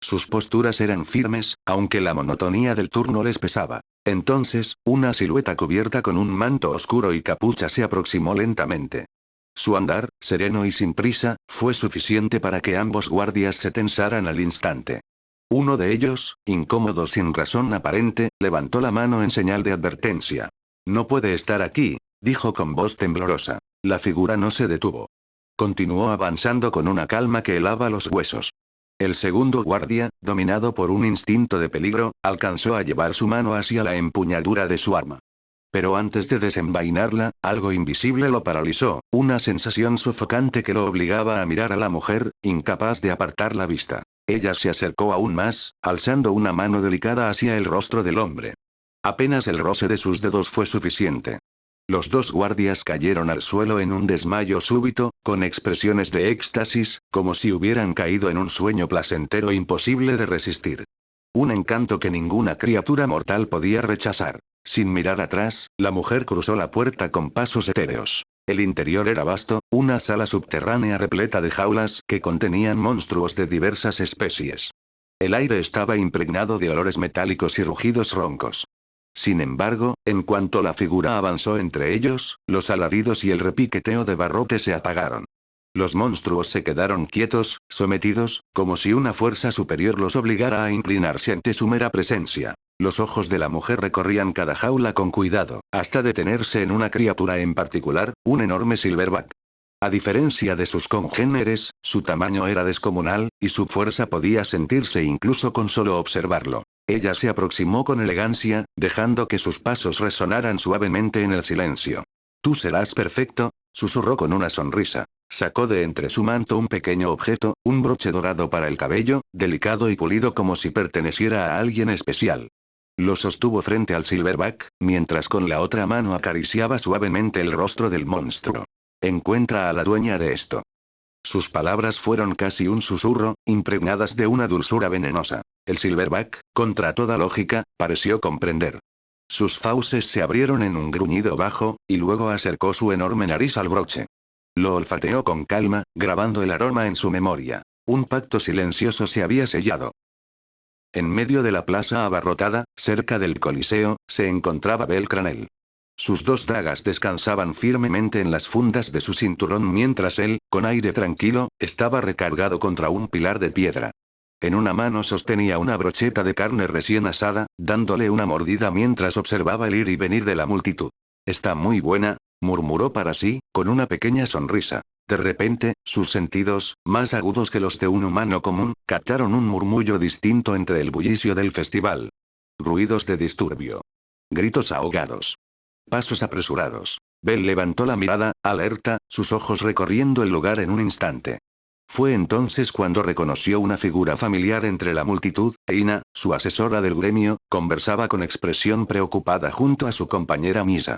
Sus posturas eran firmes, aunque la monotonía del turno les pesaba. Entonces, una silueta cubierta con un manto oscuro y capucha se aproximó lentamente. Su andar, sereno y sin prisa, fue suficiente para que ambos guardias se tensaran al instante. Uno de ellos, incómodo sin razón aparente, levantó la mano en señal de advertencia. No puede estar aquí, dijo con voz temblorosa. La figura no se detuvo. Continuó avanzando con una calma que helaba los huesos. El segundo guardia, dominado por un instinto de peligro, alcanzó a llevar su mano hacia la empuñadura de su arma. Pero antes de desenvainarla, algo invisible lo paralizó, una sensación sofocante que lo obligaba a mirar a la mujer, incapaz de apartar la vista. Ella se acercó aún más, alzando una mano delicada hacia el rostro del hombre. Apenas el roce de sus dedos fue suficiente. Los 2 guardias cayeron al suelo en un desmayo súbito, con expresiones de éxtasis, como si hubieran caído en un sueño placentero imposible de resistir. Un encanto que ninguna criatura mortal podía rechazar. Sin mirar atrás, la mujer cruzó la puerta con pasos etéreos. El interior era vasto, una sala subterránea repleta de jaulas que contenían monstruos de diversas especies. El aire estaba impregnado de olores metálicos y rugidos roncos. Sin embargo, en cuanto la figura avanzó entre ellos, los alaridos y el repiqueteo de barrotes se apagaron. Los monstruos se quedaron quietos, sometidos, como si una fuerza superior los obligara a inclinarse ante su mera presencia. Los ojos de la mujer recorrían cada jaula con cuidado, hasta detenerse en una criatura en particular, un enorme silverback. A diferencia de sus congéneres, su tamaño era descomunal, y su fuerza podía sentirse incluso con solo observarlo. Ella se aproximó con elegancia, dejando que sus pasos resonaran suavemente en el silencio. «Tú serás perfecto», susurró con una sonrisa. Sacó de entre su manto un pequeño objeto, un broche dorado para el cabello, delicado y pulido como si perteneciera a alguien especial. Lo sostuvo frente al silverback, mientras con la otra mano acariciaba suavemente el rostro del monstruo. «Encuentra a la dueña de esto». Sus palabras fueron casi un susurro, impregnadas de una dulzura venenosa. El silverback, contra toda lógica, pareció comprender. Sus fauces se abrieron en un gruñido bajo, y luego acercó su enorme nariz al broche. Lo olfateó con calma, grabando el aroma en su memoria. Un pacto silencioso se había sellado. En medio de la plaza abarrotada, cerca del Coliseo, se encontraba Belcranel. Sus dos dagas descansaban firmemente en las fundas de su cinturón mientras él, con aire tranquilo, estaba recargado contra un pilar de piedra. En una mano sostenía una brocheta de carne recién asada, dándole una mordida mientras observaba el ir y venir de la multitud. «Está muy buena», murmuró para sí, con una pequeña sonrisa. De repente, sus sentidos, más agudos que los de un humano común, captaron un murmullo distinto entre el bullicio del festival. Ruidos de disturbio. Gritos ahogados. Pasos apresurados. Bell levantó la mirada, alerta, sus ojos recorriendo el lugar en un instante. Fue entonces cuando reconoció una figura familiar entre la multitud. Eina, su asesora del gremio, conversaba con expresión preocupada junto a su compañera Misa.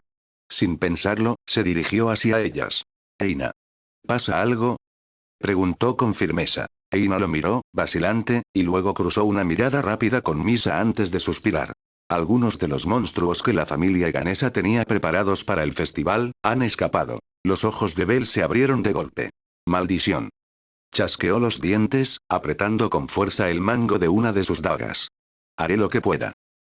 Sin pensarlo, se dirigió hacia ellas. «Eina. ¿Pasa algo?», preguntó con firmeza. Eina lo miró, vacilante, y luego cruzó una mirada rápida con Misa antes de suspirar. «Algunos de los monstruos que la familia ganesa tenía preparados para el festival, han escapado». Los ojos de Bell se abrieron de golpe. «Maldición». Chasqueó los dientes, apretando con fuerza el mango de una de sus dagas. «Haré lo que pueda».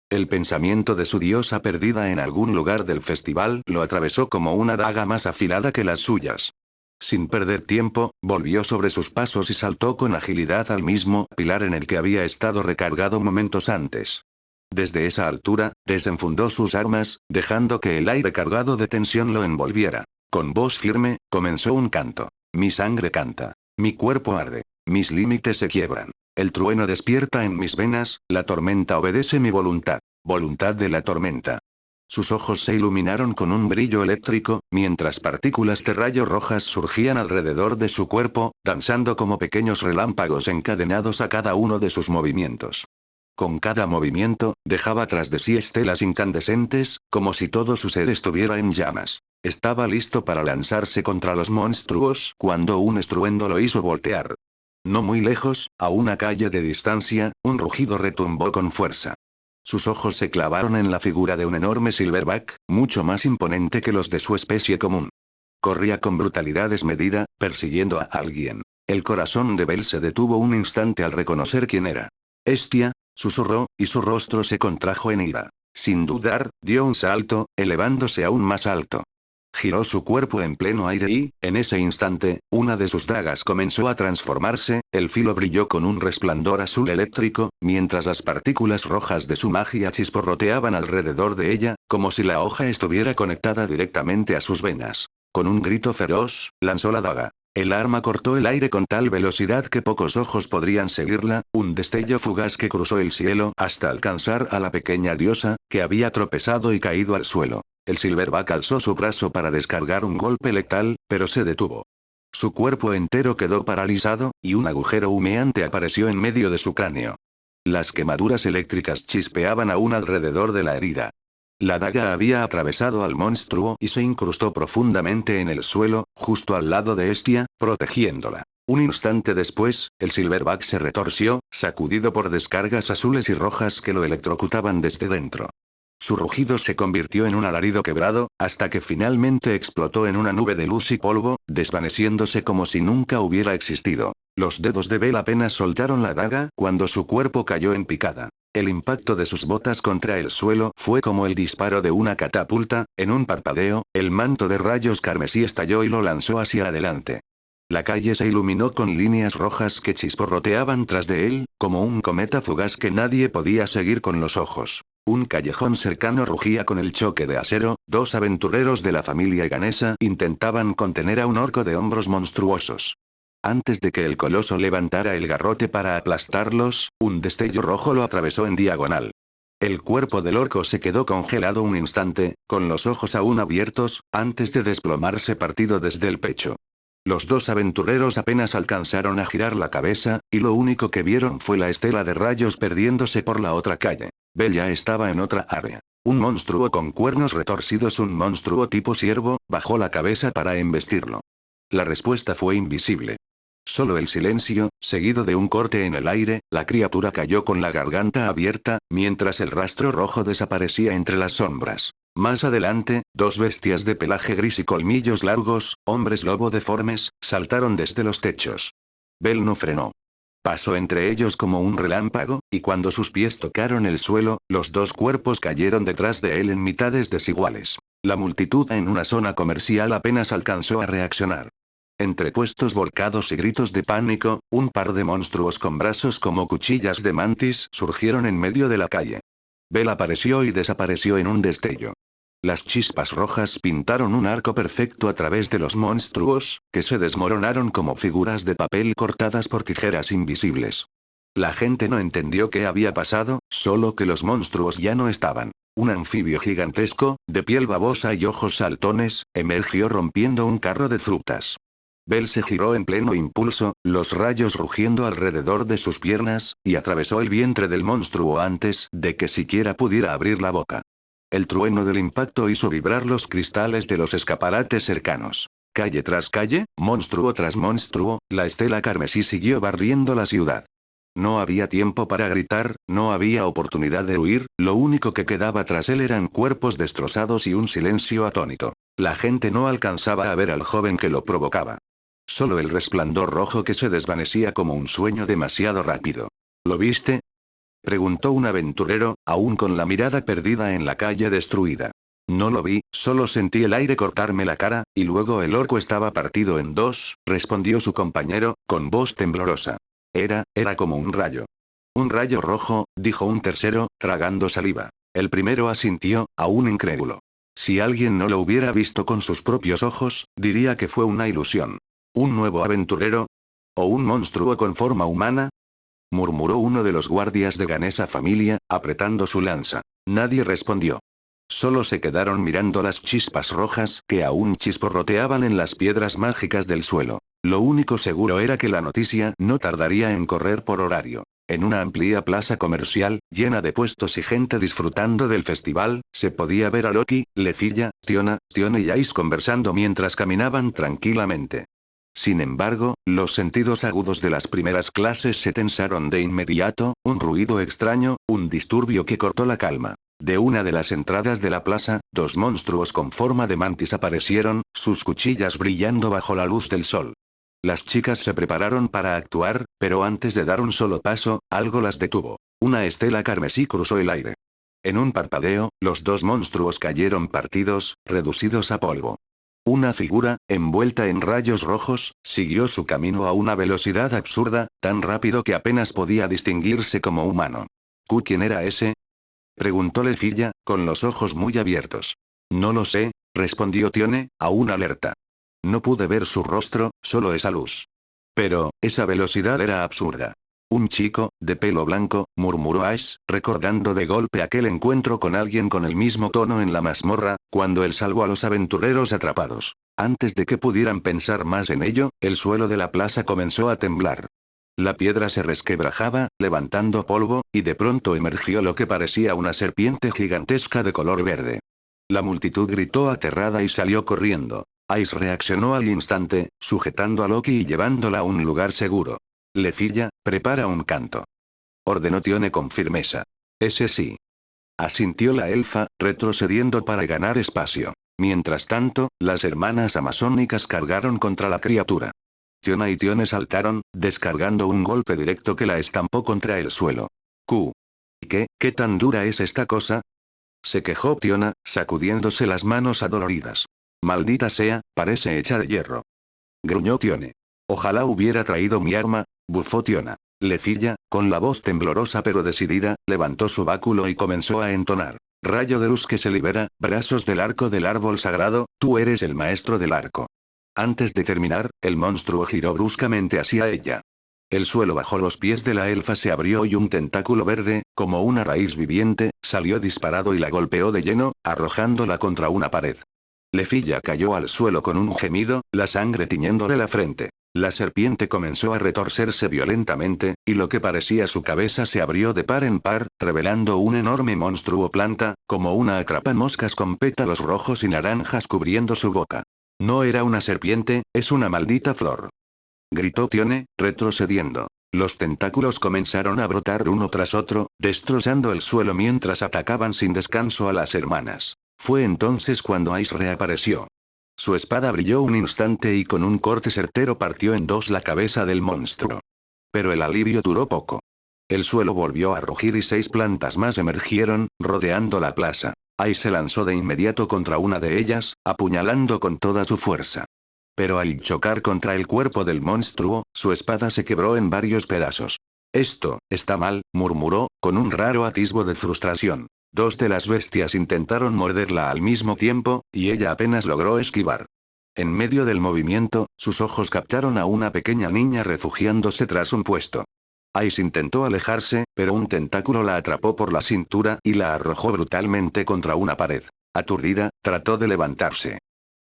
El pensamiento de su diosa perdida en algún lugar del festival lo atravesó como una daga más afilada que las suyas. Sin perder tiempo, volvió sobre sus pasos y saltó con agilidad al mismo pilar en el que había estado recargado momentos antes. Desde esa altura, desenfundó sus armas, dejando que el aire cargado de tensión lo envolviera. Con voz firme, comenzó un canto. «Mi sangre canta. Mi cuerpo arde. Mis límites se quiebran. El trueno despierta en mis venas, la tormenta obedece mi voluntad. Voluntad de la tormenta». Sus ojos se iluminaron con un brillo eléctrico, mientras partículas de rayos rojas surgían alrededor de su cuerpo, danzando como pequeños relámpagos encadenados a cada uno de sus movimientos. Con cada movimiento, dejaba tras de sí estelas incandescentes, como si todo su ser estuviera en llamas. Estaba listo para lanzarse contra los monstruos cuando un estruendo lo hizo voltear. No muy lejos, a una calle de distancia, un rugido retumbó con fuerza. Sus ojos se clavaron en la figura de un enorme silverback, mucho más imponente que los de su especie común. Corría con brutalidad desmedida, persiguiendo a alguien. El corazón de Bell se detuvo un instante al reconocer quién era. «Hestia», susurró, y su rostro se contrajo en ira. Sin dudar, dio un salto, elevándose aún más alto. Giró su cuerpo en pleno aire y, en ese instante, una de sus dagas comenzó a transformarse, el filo brilló con un resplandor azul eléctrico, mientras las partículas rojas de su magia chisporroteaban alrededor de ella, como si la hoja estuviera conectada directamente a sus venas. Con un grito feroz, lanzó la daga. El arma cortó el aire con tal velocidad que pocos ojos podrían seguirla, un destello fugaz que cruzó el cielo hasta alcanzar a la pequeña diosa, que había tropezado y caído al suelo. El silverback alzó su brazo para descargar un golpe letal, pero se detuvo. Su cuerpo entero quedó paralizado, y un agujero humeante apareció en medio de su cráneo. Las quemaduras eléctricas chispeaban aún alrededor de la herida. La daga había atravesado al monstruo y se incrustó profundamente en el suelo, justo al lado de Hestia, protegiéndola. Un instante después, el silverback se retorció, sacudido por descargas azules y rojas que lo electrocutaban desde dentro. Su rugido se convirtió en un alarido quebrado, hasta que finalmente explotó en una nube de luz y polvo, desvaneciéndose como si nunca hubiera existido. Los dedos de Bell apenas soltaron la daga cuando su cuerpo cayó en picada. El impacto de sus botas contra el suelo fue como el disparo de una catapulta. En un parpadeo, el manto de rayos carmesí estalló y lo lanzó hacia adelante. La calle se iluminó con líneas rojas que chisporroteaban tras de él, como un cometa fugaz que nadie podía seguir con los ojos. Un callejón cercano rugía con el choque de acero, dos aventureros de la familia ganesa intentaban contener a un orco de hombros monstruosos. Antes de que el coloso levantara el garrote para aplastarlos, un destello rojo lo atravesó en diagonal. El cuerpo del orco se quedó congelado un instante, con los ojos aún abiertos, antes de desplomarse partido desde el pecho. Los dos aventureros apenas alcanzaron a girar la cabeza, y lo único que vieron fue la estela de rayos perdiéndose por la otra calle. Bell ya estaba en otra área. Un monstruo con cuernos retorcidos, un monstruo tipo ciervo, bajó la cabeza para embestirlo. La respuesta fue invisible. Solo el silencio, seguido de un corte en el aire, la criatura cayó con la garganta abierta, mientras el rastro rojo desaparecía entre las sombras. Más adelante, dos bestias de pelaje gris y colmillos largos, hombres lobo deformes, saltaron desde los techos. Bell no frenó. Pasó entre ellos como un relámpago, y cuando sus pies tocaron el suelo, los dos cuerpos cayeron detrás de él en mitades desiguales. La multitud en una zona comercial apenas alcanzó a reaccionar. Entre puestos volcados y gritos de pánico, un par de monstruos con brazos como cuchillas de mantis surgieron en medio de la calle. Bell apareció y desapareció en un destello. Las chispas rojas pintaron un arco perfecto a través de los monstruos, que se desmoronaron como figuras de papel cortadas por tijeras invisibles. La gente no entendió qué había pasado, solo que los monstruos ya no estaban. Un anfibio gigantesco, de piel babosa y ojos saltones, emergió rompiendo un carro de frutas. Bell se giró en pleno impulso, los rayos rugiendo alrededor de sus piernas, y atravesó el vientre del monstruo antes de que siquiera pudiera abrir la boca. El trueno del impacto hizo vibrar los cristales de los escaparates cercanos. Calle tras calle, monstruo tras monstruo, la estela carmesí siguió barriendo la ciudad. No había tiempo para gritar, no había oportunidad de huir, lo único que quedaba tras él eran cuerpos destrozados y un silencio atónito. La gente no alcanzaba a ver al joven que lo provocaba. Solo el resplandor rojo que se desvanecía como un sueño demasiado rápido. ¿Lo viste?, preguntó un aventurero, aún con la mirada perdida en la calle destruida. No lo vi, solo sentí el aire cortarme la cara, y luego el orco estaba partido en dos, respondió su compañero, con voz temblorosa. Era como un rayo. Un rayo rojo, dijo un tercero, tragando saliva. El primero asintió, aún incrédulo. Si alguien no lo hubiera visto con sus propios ojos, diría que fue una ilusión. ¿Un nuevo aventurero? ¿O un monstruo con forma humana?, murmuró uno de los guardias de Ganesa familia, apretando su lanza. Nadie respondió. Solo se quedaron mirando las chispas rojas que aún chisporroteaban en las piedras mágicas del suelo. Lo único seguro era que la noticia no tardaría en correr por horario. En una amplia plaza comercial, llena de puestos y gente disfrutando del festival, se podía ver a Loki, Lefilla, Tiona y Ice conversando mientras caminaban tranquilamente. Sin embargo, los sentidos agudos de las primeras clases se tensaron de inmediato, un ruido extraño, un disturbio que cortó la calma. De una de las entradas de la plaza, dos monstruos con forma de mantis aparecieron, sus cuchillas brillando bajo la luz del sol. Las chicas se prepararon para actuar, pero antes de dar un solo paso, algo las detuvo. Una estela carmesí cruzó el aire. En un parpadeo, los dos monstruos cayeron partidos, reducidos a polvo. Una figura, envuelta en rayos rojos, siguió su camino a una velocidad absurda, tan rápido que apenas podía distinguirse como humano. ¿Quién era ese?, preguntó Lefilla, con los ojos muy abiertos. No lo sé, respondió Tione, aún alerta. No pude ver su rostro, solo esa luz. Pero, esa velocidad era absurda. Un chico, de pelo blanco, murmuró Ash, recordando de golpe aquel encuentro con alguien con el mismo tono en la mazmorra, cuando él salvó a los aventureros atrapados. Antes de que pudieran pensar más en ello, el suelo de la plaza comenzó a temblar. La piedra se resquebrajaba, levantando polvo, y de pronto emergió lo que parecía una serpiente gigantesca de color verde. La multitud gritó aterrada y salió corriendo. Ice reaccionó al instante, sujetando a Loki y llevándola a un lugar seguro. Lefilla, prepara un canto, ordenó Tione con firmeza. Ese sí, asintió la elfa, retrocediendo para ganar espacio. Mientras tanto, las hermanas amazónicas cargaron contra la criatura. Tiona y Tione saltaron, descargando un golpe directo que la estampó contra el suelo. ¿Qué tan dura es esta cosa?, se quejó Tiona, sacudiéndose las manos adoloridas. Maldita sea, parece hecha de hierro, gruñó Tione. Ojalá hubiera traído mi arma, bufó Tiona. Lefilla, con la voz temblorosa pero decidida, levantó su báculo y comenzó a entonar. Rayo de luz que se libera, brazos del arco del árbol sagrado, tú eres el maestro del arco. Antes de terminar, el monstruo giró bruscamente hacia ella. El suelo bajo los pies de la elfa se abrió y un tentáculo verde, como una raíz viviente, salió disparado y la golpeó de lleno, arrojándola contra una pared. Lefilla cayó al suelo con un gemido, la sangre tiñéndole la frente. La serpiente comenzó a retorcerse violentamente, y lo que parecía su cabeza se abrió de par en par, revelando un enorme monstruo planta, como una atrapamoscas con pétalos rojos y naranjas cubriendo su boca. No era una serpiente, es una maldita flor. Gritó Tione, retrocediendo. Los tentáculos comenzaron a brotar uno tras otro, destrozando el suelo mientras atacaban sin descanso a las hermanas. Fue entonces cuando Ice reapareció. Su espada brilló un instante y con un corte certero partió en dos la cabeza del monstruo. Pero el alivio duró poco. El suelo volvió a rugir y 6 plantas más emergieron, rodeando la plaza. Ice se lanzó de inmediato contra una de ellas, apuñalando con toda su fuerza. Pero al chocar contra el cuerpo del monstruo, su espada se quebró en varios pedazos. Esto, está mal, murmuró, con un raro atisbo de frustración. 2 de las bestias intentaron morderla al mismo tiempo, y ella apenas logró esquivar. En medio del movimiento, sus ojos captaron a una pequeña niña refugiándose tras un puesto. Ice intentó alejarse, pero un tentáculo la atrapó por la cintura y la arrojó brutalmente contra una pared. Aturdida, trató de levantarse.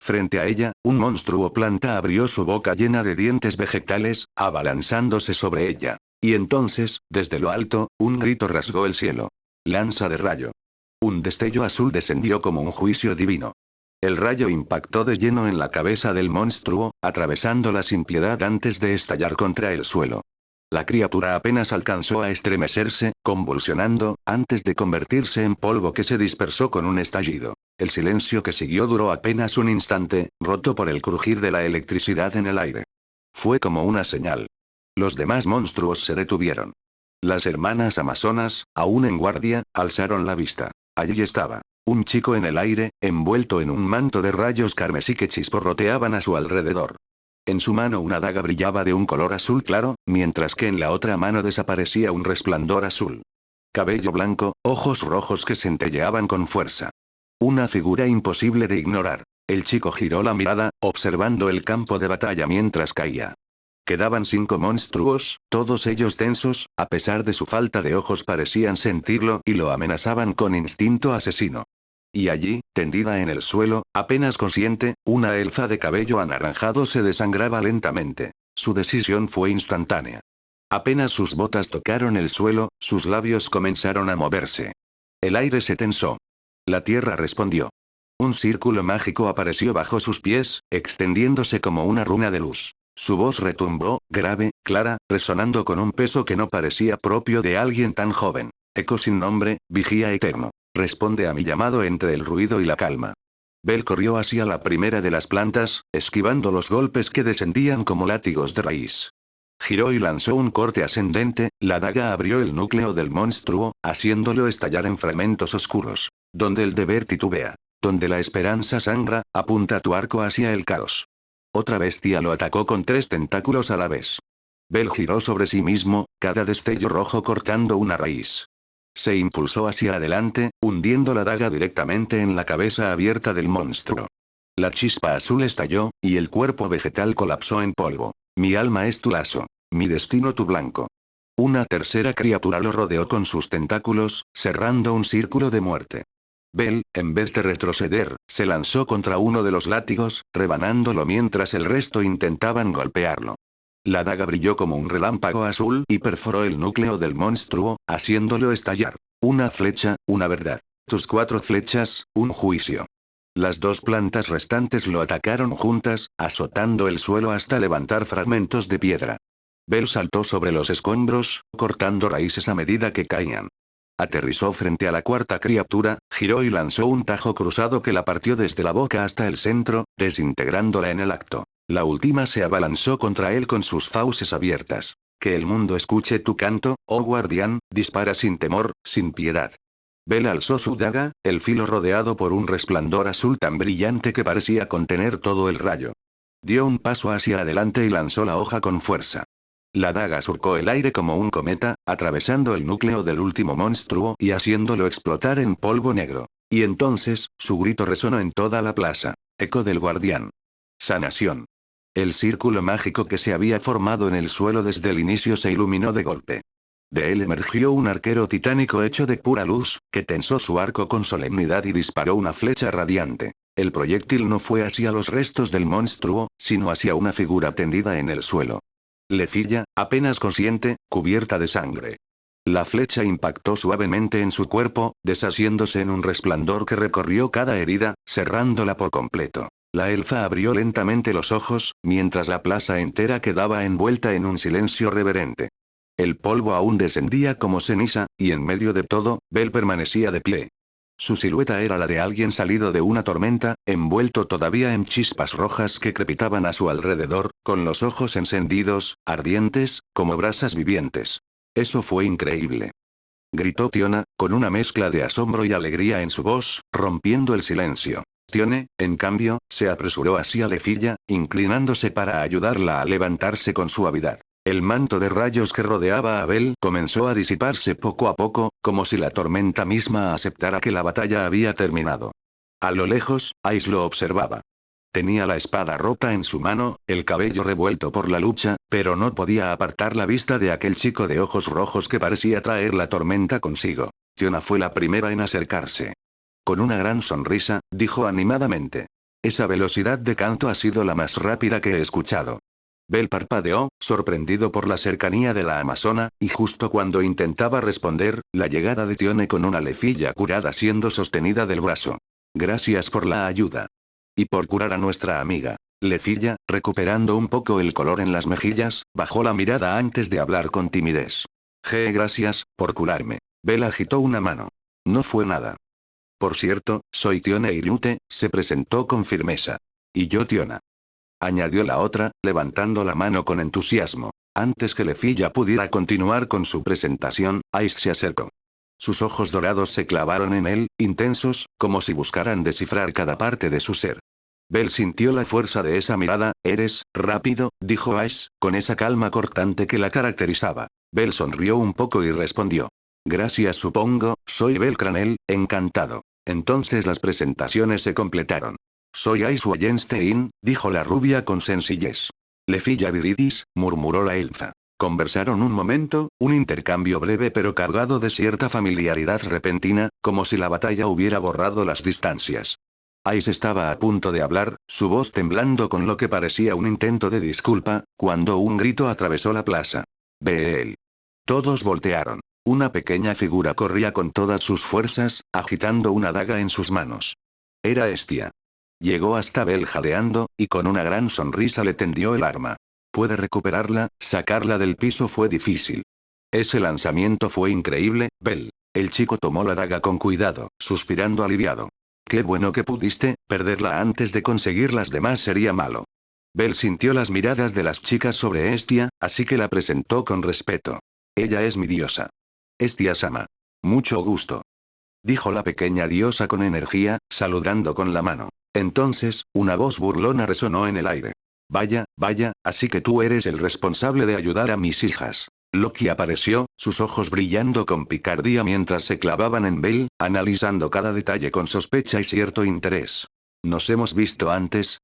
Frente a ella, un monstruo planta abrió su boca llena de dientes vegetales, abalanzándose sobre ella. Y entonces, desde lo alto, un grito rasgó el cielo. Lanza de rayo. Un destello azul descendió como un juicio divino. El rayo impactó de lleno en la cabeza del monstruo, atravesándola sin piedad antes de estallar contra el suelo. La criatura apenas alcanzó a estremecerse, convulsionando, antes de convertirse en polvo que se dispersó con un estallido. El silencio que siguió duró apenas un instante, roto por el crujir de la electricidad en el aire. Fue como una señal. Los demás monstruos se detuvieron. Las hermanas amazonas, aún en guardia, alzaron la vista. Allí estaba. Un chico en el aire, envuelto en un manto de rayos carmesí que chisporroteaban a su alrededor. En su mano una daga brillaba de un color azul claro, mientras que en la otra mano desaparecía un resplandor azul. Cabello blanco, ojos rojos que centelleaban con fuerza. Una figura imposible de ignorar. El chico giró la mirada, observando el campo de batalla mientras caía. Quedaban 5 monstruos, todos ellos tensos, a pesar de su falta de ojos parecían sentirlo y lo amenazaban con instinto asesino. Y allí, tendida en el suelo, apenas consciente, una elfa de cabello anaranjado se desangraba lentamente. Su decisión fue instantánea. Apenas sus botas tocaron el suelo, sus labios comenzaron a moverse. El aire se tensó. La tierra respondió. Un círculo mágico apareció bajo sus pies, extendiéndose como una runa de luz. Su voz retumbó, grave, clara, resonando con un peso que no parecía propio de alguien tan joven. Eco sin nombre, vigía eterno. Responde a mi llamado entre el ruido y la calma. Bell corrió hacia la primera de las plantas, esquivando los golpes que descendían como látigos de raíz. Giró y lanzó un corte ascendente, la daga abrió el núcleo del monstruo, haciéndolo estallar en fragmentos oscuros. Donde el deber titubea. Donde la esperanza sangra, apunta tu arco hacia el caos. Otra bestia lo atacó con 3 tentáculos a la vez. Bell giró sobre sí mismo, cada destello rojo cortando una raíz. Se impulsó hacia adelante, hundiendo la daga directamente en la cabeza abierta del monstruo. La chispa azul estalló, y el cuerpo vegetal colapsó en polvo. Mi alma es tu lazo. Mi destino tu blanco. Una tercera criatura lo rodeó con sus tentáculos, cerrando un círculo de muerte. Bell, en vez de retroceder, se lanzó contra uno de los látigos, rebanándolo mientras el resto intentaban golpearlo. La daga brilló como un relámpago azul y perforó el núcleo del monstruo, haciéndolo estallar. Una flecha, una verdad. Tus 4 flechas, un juicio. Las 2 plantas restantes lo atacaron juntas, azotando el suelo hasta levantar fragmentos de piedra. Bell saltó sobre los escombros, cortando raíces a medida que caían. Aterrizó frente a la cuarta criatura, giró y lanzó un tajo cruzado que la partió desde la boca hasta el centro, desintegrándola en el acto. La última se abalanzó contra él con sus fauces abiertas. Que el mundo escuche tu canto, oh guardián, dispara sin temor, sin piedad. Bell alzó su daga, el filo rodeado por un resplandor azul tan brillante que parecía contener todo el rayo. dio un paso hacia adelante y lanzó la hoja con fuerza. La daga surcó el aire como un cometa, atravesando el núcleo del último monstruo y haciéndolo explotar en polvo negro. Y entonces, su grito resonó en toda la plaza. Eco del guardián. Sanación. El círculo mágico que se había formado en el suelo desde el inicio se iluminó de golpe. De él emergió un arquero titánico hecho de pura luz, que tensó su arco con solemnidad y disparó una flecha radiante. El proyectil no fue hacia los restos del monstruo, sino hacia una figura tendida en el suelo. Lefilla, apenas consciente, cubierta de sangre. La flecha impactó suavemente en su cuerpo, deshaciéndose en un resplandor que recorrió cada herida, cerrándola por completo. La elfa abrió lentamente los ojos, mientras la plaza entera quedaba envuelta en un silencio reverente. El polvo aún descendía como ceniza, y en medio de todo, Bell permanecía de pie. Su silueta era la de alguien salido de una tormenta, envuelto todavía en chispas rojas que crepitaban a su alrededor, con los ojos encendidos, ardientes, como brasas vivientes. Eso fue increíble. Gritó Tiona, con una mezcla de asombro y alegría en su voz, rompiendo el silencio. Tione, en cambio, se apresuró hacia Lefilla, inclinándose para ayudarla a levantarse con suavidad. El manto de rayos que rodeaba a Bell comenzó a disiparse poco a poco, como si la tormenta misma aceptara que la batalla había terminado. A lo lejos, Ice lo observaba. Tenía la espada rota en su mano, el cabello revuelto por la lucha, pero no podía apartar la vista de aquel chico de ojos rojos que parecía traer la tormenta consigo. Tiona fue la primera en acercarse. Con una gran sonrisa, dijo animadamente. Esa velocidad de canto ha sido la más rápida que he escuchado. Bell parpadeó, sorprendido por la cercanía de la amazona, y justo cuando intentaba responder, la llegada de Tione con una lefilla curada siendo sostenida del brazo. Gracias por la ayuda. Y por curar a nuestra amiga. Lefilla, recuperando un poco el color en las mejillas, bajó la mirada antes de hablar con timidez. Gracias, por curarme. Bell agitó una mano. No fue nada. Por cierto, soy Tione Irute, se presentó con firmeza. Y yo Tiona. Añadió la otra, levantando la mano con entusiasmo. Antes que Lefilla pudiera continuar con su presentación, Ice se acercó. Sus ojos dorados se clavaron en él, intensos, como si buscaran descifrar cada parte de su ser. Bell sintió la fuerza de esa mirada. Eres rápido, dijo Ice, con esa calma cortante que la caracterizaba. Bell sonrió un poco y respondió. Gracias supongo, soy Bell Cranel, encantado. Entonces las presentaciones se completaron. Soy Ice Wallenstein, dijo la rubia con sencillez. Lefilla Viridis, murmuró la elfa. Conversaron un momento, un intercambio breve pero cargado de cierta familiaridad repentina, como si la batalla hubiera borrado las distancias. Ice estaba a punto de hablar, su voz temblando con lo que parecía un intento de disculpa, cuando un grito atravesó la plaza. Bell. Todos voltearon. Una pequeña figura corría con todas sus fuerzas, agitando una daga en sus manos. Era Estia. Llegó hasta Bell jadeando, y con una gran sonrisa le tendió el arma. Puede recuperarla, sacarla del piso fue difícil. Ese lanzamiento fue increíble, Bell. El chico tomó la daga con cuidado, suspirando aliviado. Qué bueno que pudiste, perderla antes de conseguir las demás sería malo. Bell sintió las miradas de las chicas sobre Estia, así que la presentó con respeto. Ella es mi diosa. Estia-sama. Mucho gusto. Dijo la pequeña diosa con energía, saludando con la mano. Entonces, una voz burlona resonó en el aire. Vaya, así que tú eres el responsable de ayudar a mis hijas. Loki apareció, sus ojos brillando con picardía mientras se clavaban en Bell, analizando cada detalle con sospecha y cierto interés. ¿Nos hemos visto antes?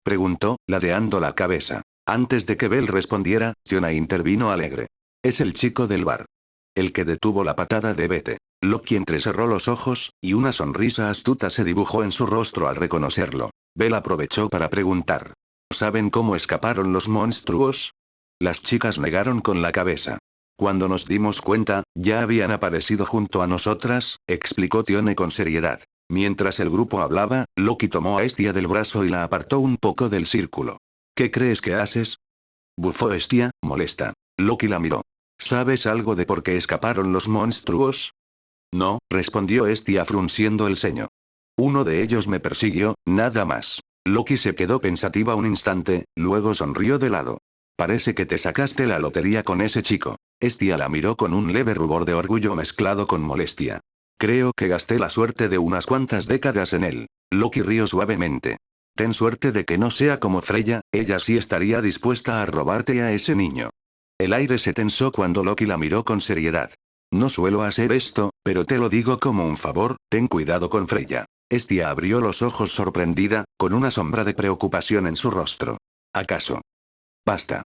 Preguntó, ladeando la cabeza. Antes de que Bell respondiera, Tiona intervino alegre. Es el chico del bar. El que detuvo la patada de Bete. Loki entrecerró los ojos, y una sonrisa astuta se dibujó en su rostro al reconocerlo. Bell aprovechó para preguntar. ¿Saben cómo escaparon los monstruos? Las chicas negaron con la cabeza. Cuando nos dimos cuenta, ya habían aparecido junto a nosotras, explicó Tione con seriedad. Mientras el grupo hablaba, Loki tomó a Estia del brazo y la apartó un poco del círculo. ¿Qué crees que haces? Bufó Estia, molesta. Loki la miró. ¿Sabes algo de por qué escaparon los monstruos? No, respondió Estia frunciendo el ceño. Uno de ellos me persiguió, nada más. Loki se quedó pensativa un instante, luego sonrió de lado. Parece que te sacaste la lotería con ese chico. Estia la miró con un leve rubor de orgullo mezclado con molestia. Creo que gasté la suerte de unas cuantas décadas en él. Loki rió suavemente. Ten suerte de que no sea como Freya, ella sí estaría dispuesta a robarte a ese niño. El aire se tensó cuando Loki la miró con seriedad. No suelo hacer esto, pero te lo digo como un favor, ten cuidado con Freya. Estia abrió los ojos sorprendida, con una sombra de preocupación en su rostro. ¿Acaso? Basta.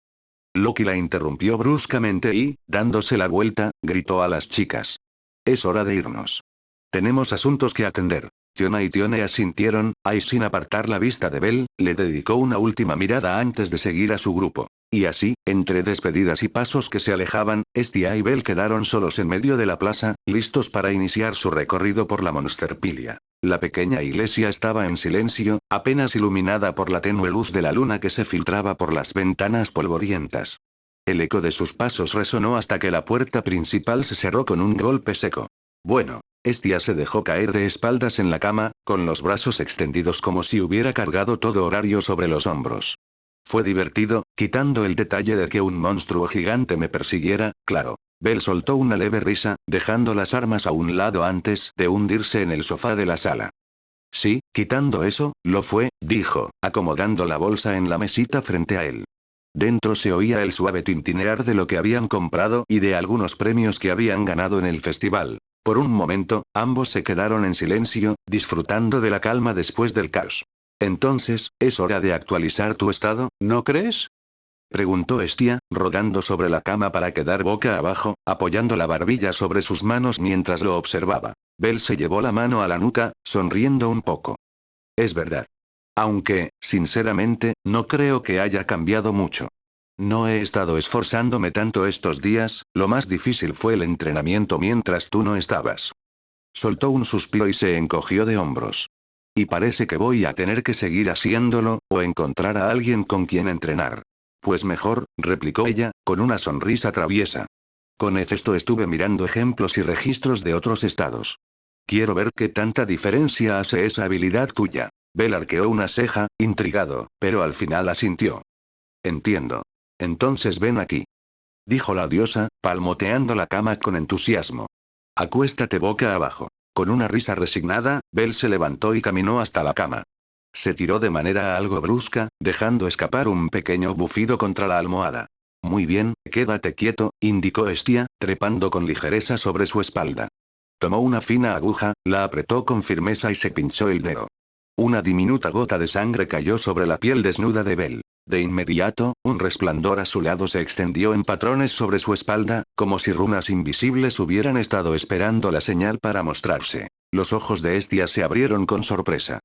Loki la interrumpió bruscamente y, dándose la vuelta, gritó a las chicas. Es hora de irnos. Tenemos asuntos que atender. Tiona y Tione asintieron, y sin apartar la vista de Bell, le dedicó una última mirada antes de seguir a su grupo. Y así, entre despedidas y pasos que se alejaban, Estia y Bell quedaron solos en medio de la plaza, listos para iniciar su recorrido por la Monsterpilia. La pequeña iglesia estaba en silencio, apenas iluminada por la tenue luz de la luna que se filtraba por las ventanas polvorientas. El eco de sus pasos resonó hasta que la puerta principal se cerró con un golpe seco. Bueno. Estia se dejó caer de espaldas en la cama, con los brazos extendidos como si hubiera cargado todo horario sobre los hombros. Fue divertido, quitando el detalle de que un monstruo gigante me persiguiera, claro. Bell soltó una leve risa, dejando las armas a un lado antes de hundirse en el sofá de la sala. Sí, quitando eso, lo fue, dijo, acomodando la bolsa en la mesita frente a él. Dentro se oía el suave tintinear de lo que habían comprado y de algunos premios que habían ganado en el festival. Por un momento, ambos se quedaron en silencio, disfrutando de la calma después del caos. Entonces, es hora de actualizar tu estado, ¿no crees? Preguntó Estia, rodando sobre la cama para quedar boca abajo, apoyando la barbilla sobre sus manos mientras lo observaba. Bell se llevó la mano a la nuca, sonriendo un poco. Es verdad. Aunque, sinceramente, no creo que haya cambiado mucho. No he estado esforzándome tanto estos días, lo más difícil fue el entrenamiento mientras tú no estabas. Soltó un suspiro y se encogió de hombros. Y parece que voy a tener que seguir haciéndolo, o encontrar a alguien con quien entrenar. Pues mejor, replicó ella, con una sonrisa traviesa. Con esto estuve mirando ejemplos y registros de otros estados. Quiero ver qué tanta diferencia hace esa habilidad tuya. Bell arqueó una ceja, intrigado, pero al final asintió. Entiendo. Entonces ven aquí. Dijo la diosa, palmoteando la cama con entusiasmo. Acuéstate boca abajo. Con una risa resignada, Bell se levantó y caminó hasta la cama. Se tiró de manera algo brusca, dejando escapar un pequeño bufido contra la almohada. Muy bien, quédate quieto, indicó Estia, trepando con ligereza sobre su espalda. Tomó una fina aguja, la apretó con firmeza y se pinchó el dedo. Una diminuta gota de sangre cayó sobre la piel desnuda de Bell. De inmediato, un resplandor azulado se extendió en patrones sobre su espalda, como si runas invisibles hubieran estado esperando la señal para mostrarse. Los ojos de Estia se abrieron con sorpresa.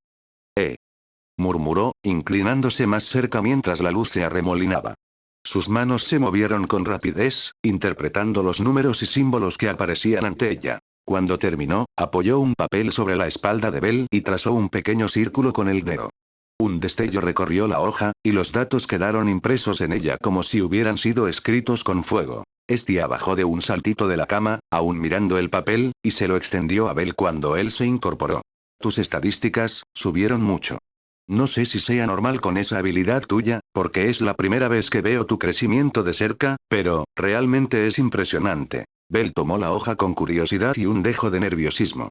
Murmuró, inclinándose más cerca mientras la luz se arremolinaba. Sus manos se movieron con rapidez, interpretando los números y símbolos que aparecían ante ella. Cuando terminó, apoyó un papel sobre la espalda de Bell y trazó un pequeño círculo con el dedo. Un destello recorrió la hoja, y los datos quedaron impresos en ella como si hubieran sido escritos con fuego. Estia bajó de un saltito de la cama, aún mirando el papel, y se lo extendió a Bell cuando él se incorporó. Tus estadísticas subieron mucho. No sé si sea normal con esa habilidad tuya, porque es la primera vez que veo tu crecimiento de cerca, pero, realmente es impresionante. Bell tomó la hoja con curiosidad y un dejo de nerviosismo.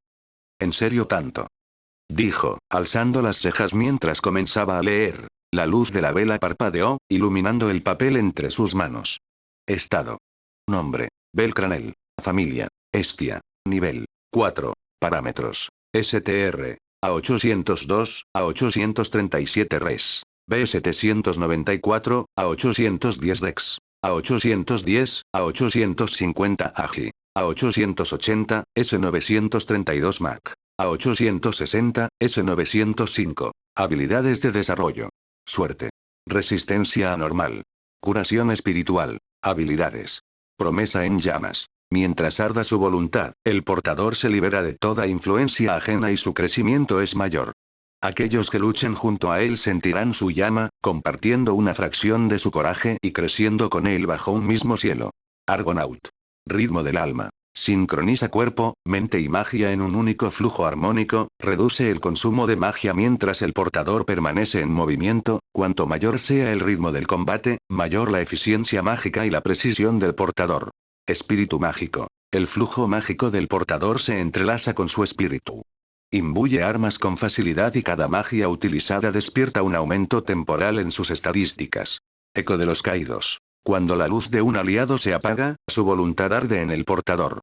¿En serio tanto? Dijo, alzando las cejas mientras comenzaba a leer. La luz de la vela parpadeó, iluminando el papel entre sus manos. Estado. Nombre. Bell Cranel. Familia. Estia. Nivel. 4. Parámetros. STR. A802, A837 res. B794, A810 rex. A810, A850 AGI. A880, S932 Mac. A860, S905. Habilidades de desarrollo. Suerte. Resistencia anormal. Curación espiritual. Habilidades. Promesa en llamas. Mientras arda su voluntad, el portador se libera de toda influencia ajena y su crecimiento es mayor. Aquellos que luchen junto a él sentirán su llama, compartiendo una fracción de su coraje y creciendo con él bajo un mismo cielo. Argonaut. Ritmo del alma. Sincroniza cuerpo, mente y magia en un único flujo armónico, reduce el consumo de magia mientras el portador permanece en movimiento, cuanto mayor sea el ritmo del combate, mayor la eficiencia mágica y la precisión del portador. Espíritu mágico. El flujo mágico del portador se entrelaza con su espíritu. imbuye armas con facilidad y cada magia utilizada despierta un aumento temporal en sus estadísticas. Eco de los caídos. Cuando la luz de un aliado se apaga, su voluntad arde en el portador.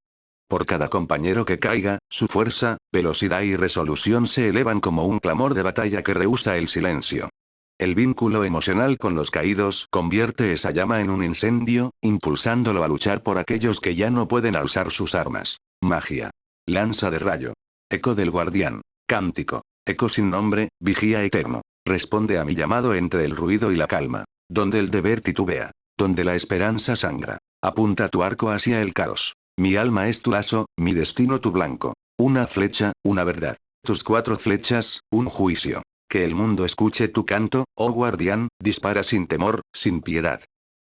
Por cada compañero que caiga, su fuerza, velocidad y resolución se elevan como un clamor de batalla que rehúsa el silencio. El vínculo emocional con los caídos convierte esa llama en un incendio, impulsándolo a luchar por aquellos que ya no pueden alzar sus armas. Magia. Lanza de rayo. Eco del guardián. Cántico. Eco sin nombre, vigía eterno. Responde a mi llamado entre el ruido y la calma. Donde el deber titubea. Donde la esperanza sangra. Apunta tu arco hacia el caos. Mi alma es tu lazo, mi destino tu blanco. Una flecha, una verdad. Tus 4 flechas, un juicio. Que el mundo escuche tu canto, oh guardián, dispara sin temor, sin piedad.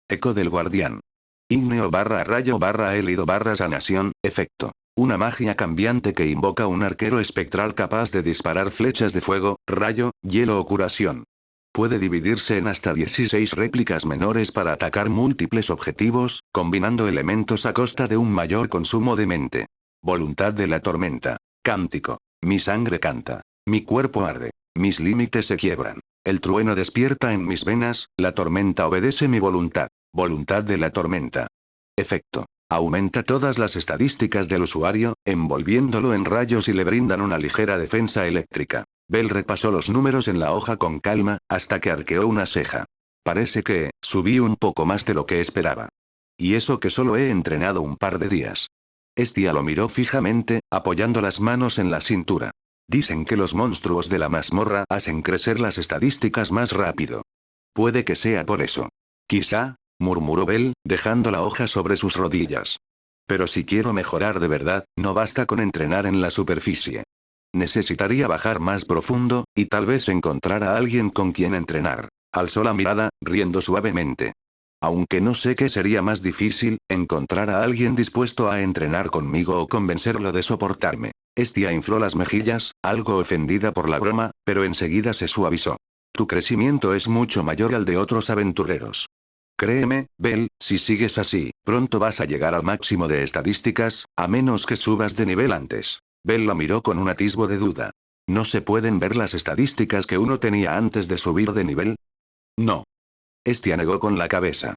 Eco del guardián. Ígneo barra rayo barra élido barra sanación, efecto. Una magia cambiante que invoca un arquero espectral capaz de disparar flechas de fuego, rayo, hielo o curación. Puede dividirse en hasta 16 réplicas menores para atacar múltiples objetivos, combinando elementos a costa de un mayor consumo de mente. Voluntad de la tormenta. Cántico. Mi sangre canta. Mi cuerpo arde. Mis límites se quiebran. El trueno despierta en mis venas, la tormenta obedece mi voluntad. Voluntad de la tormenta. Efecto. Aumenta todas las estadísticas del usuario, envolviéndolo en rayos y le brindan una ligera defensa eléctrica. Bell repasó los números en la hoja con calma, hasta que arqueó una ceja. Parece que, subí un poco más de lo que esperaba. Y eso que solo he entrenado un par de días. Estia lo miró fijamente, apoyando las manos en la cintura. Dicen que los monstruos de la mazmorra hacen crecer las estadísticas más rápido. Puede que sea por eso. Quizá, murmuró Bell, dejando la hoja sobre sus rodillas. Pero si quiero mejorar de verdad, no basta con entrenar en la superficie. Necesitaría bajar más profundo, y tal vez encontrar a alguien con quien entrenar. Alzó la mirada, riendo suavemente. Aunque no sé qué sería más difícil, encontrar a alguien dispuesto a entrenar conmigo o convencerlo de soportarme. Estia infló las mejillas, algo ofendida por la broma, pero enseguida se suavizó. Tu crecimiento es mucho mayor al de otros aventureros. Créeme, Bell, si sigues así, pronto vas a llegar al máximo de estadísticas, a menos que subas de nivel antes. Bell la miró con un atisbo de duda. ¿No se pueden ver las estadísticas que uno tenía antes de subir de nivel? No. Estia negó con la cabeza.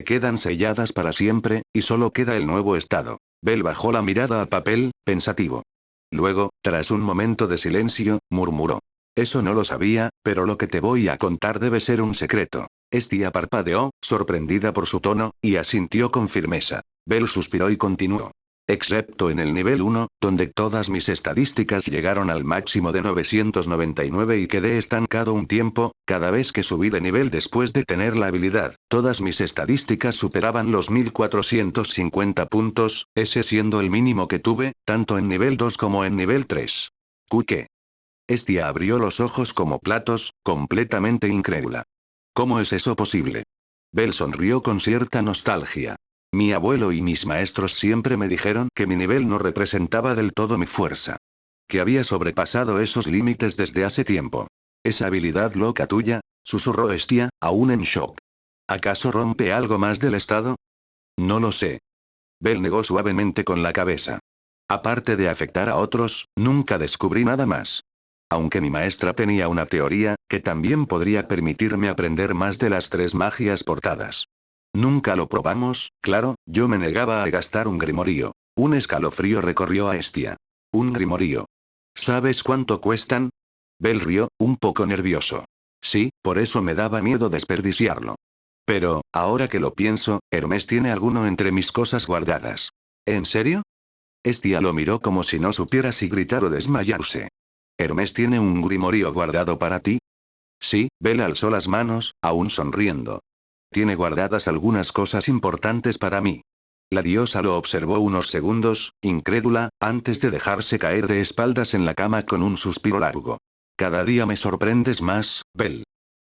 Quedan selladas para siempre, y solo queda el nuevo estado. Bell bajó la mirada al papel, pensativo. Luego, tras un momento de silencio, murmuró. Eso no lo sabía, pero lo que te voy a contar debe ser un secreto. Estia parpadeó, sorprendida por su tono, y asintió con firmeza. Bell suspiró y continuó. Excepto en el nivel 1, donde todas mis estadísticas llegaron al máximo de 999 y quedé estancado un tiempo, cada vez que subí de nivel después de tener la habilidad, todas mis estadísticas superaban los 1450 puntos, ese siendo el mínimo que tuve, tanto en nivel 2 como en nivel 3. ¿Qué? Estia abrió los ojos como platos, completamente incrédula. ¿Cómo es eso posible? Bell sonrió con cierta nostalgia. Mi abuelo y mis maestros siempre me dijeron que mi nivel no representaba del todo mi fuerza. Que había sobrepasado esos límites desde hace tiempo. Esa habilidad loca tuya, susurró Estia, aún en shock. ¿Acaso rompe algo más del estado? No lo sé. Bell negó suavemente con la cabeza. Aparte de afectar a otros, nunca descubrí nada más. Aunque mi maestra tenía una teoría, que también podría permitirme aprender más de las 3 magias portadas. Nunca lo probamos, claro, yo me negaba a gastar un grimorío. Un escalofrío recorrió a Estia. Un grimorío. ¿Sabes cuánto cuestan? Bell rió, un poco nervioso. Sí, por eso me daba miedo desperdiciarlo. Pero, ahora que lo pienso, Hermes tiene alguno entre mis cosas guardadas. ¿En serio? Estia lo miró como si no supiera si gritar o desmayarse. ¿Hermes tiene un grimorío guardado para ti? Sí, Bell alzó las manos, aún sonriendo. Tiene guardadas algunas cosas importantes para mí. La diosa lo observó unos segundos, incrédula, antes de dejarse caer de espaldas en la cama con un suspiro largo. Cada día me sorprendes más, Bell.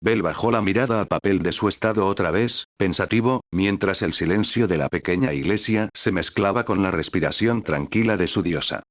Bell bajó la mirada al papel de su estado otra vez, pensativo, mientras el silencio de la pequeña iglesia se mezclaba con la respiración tranquila de su diosa.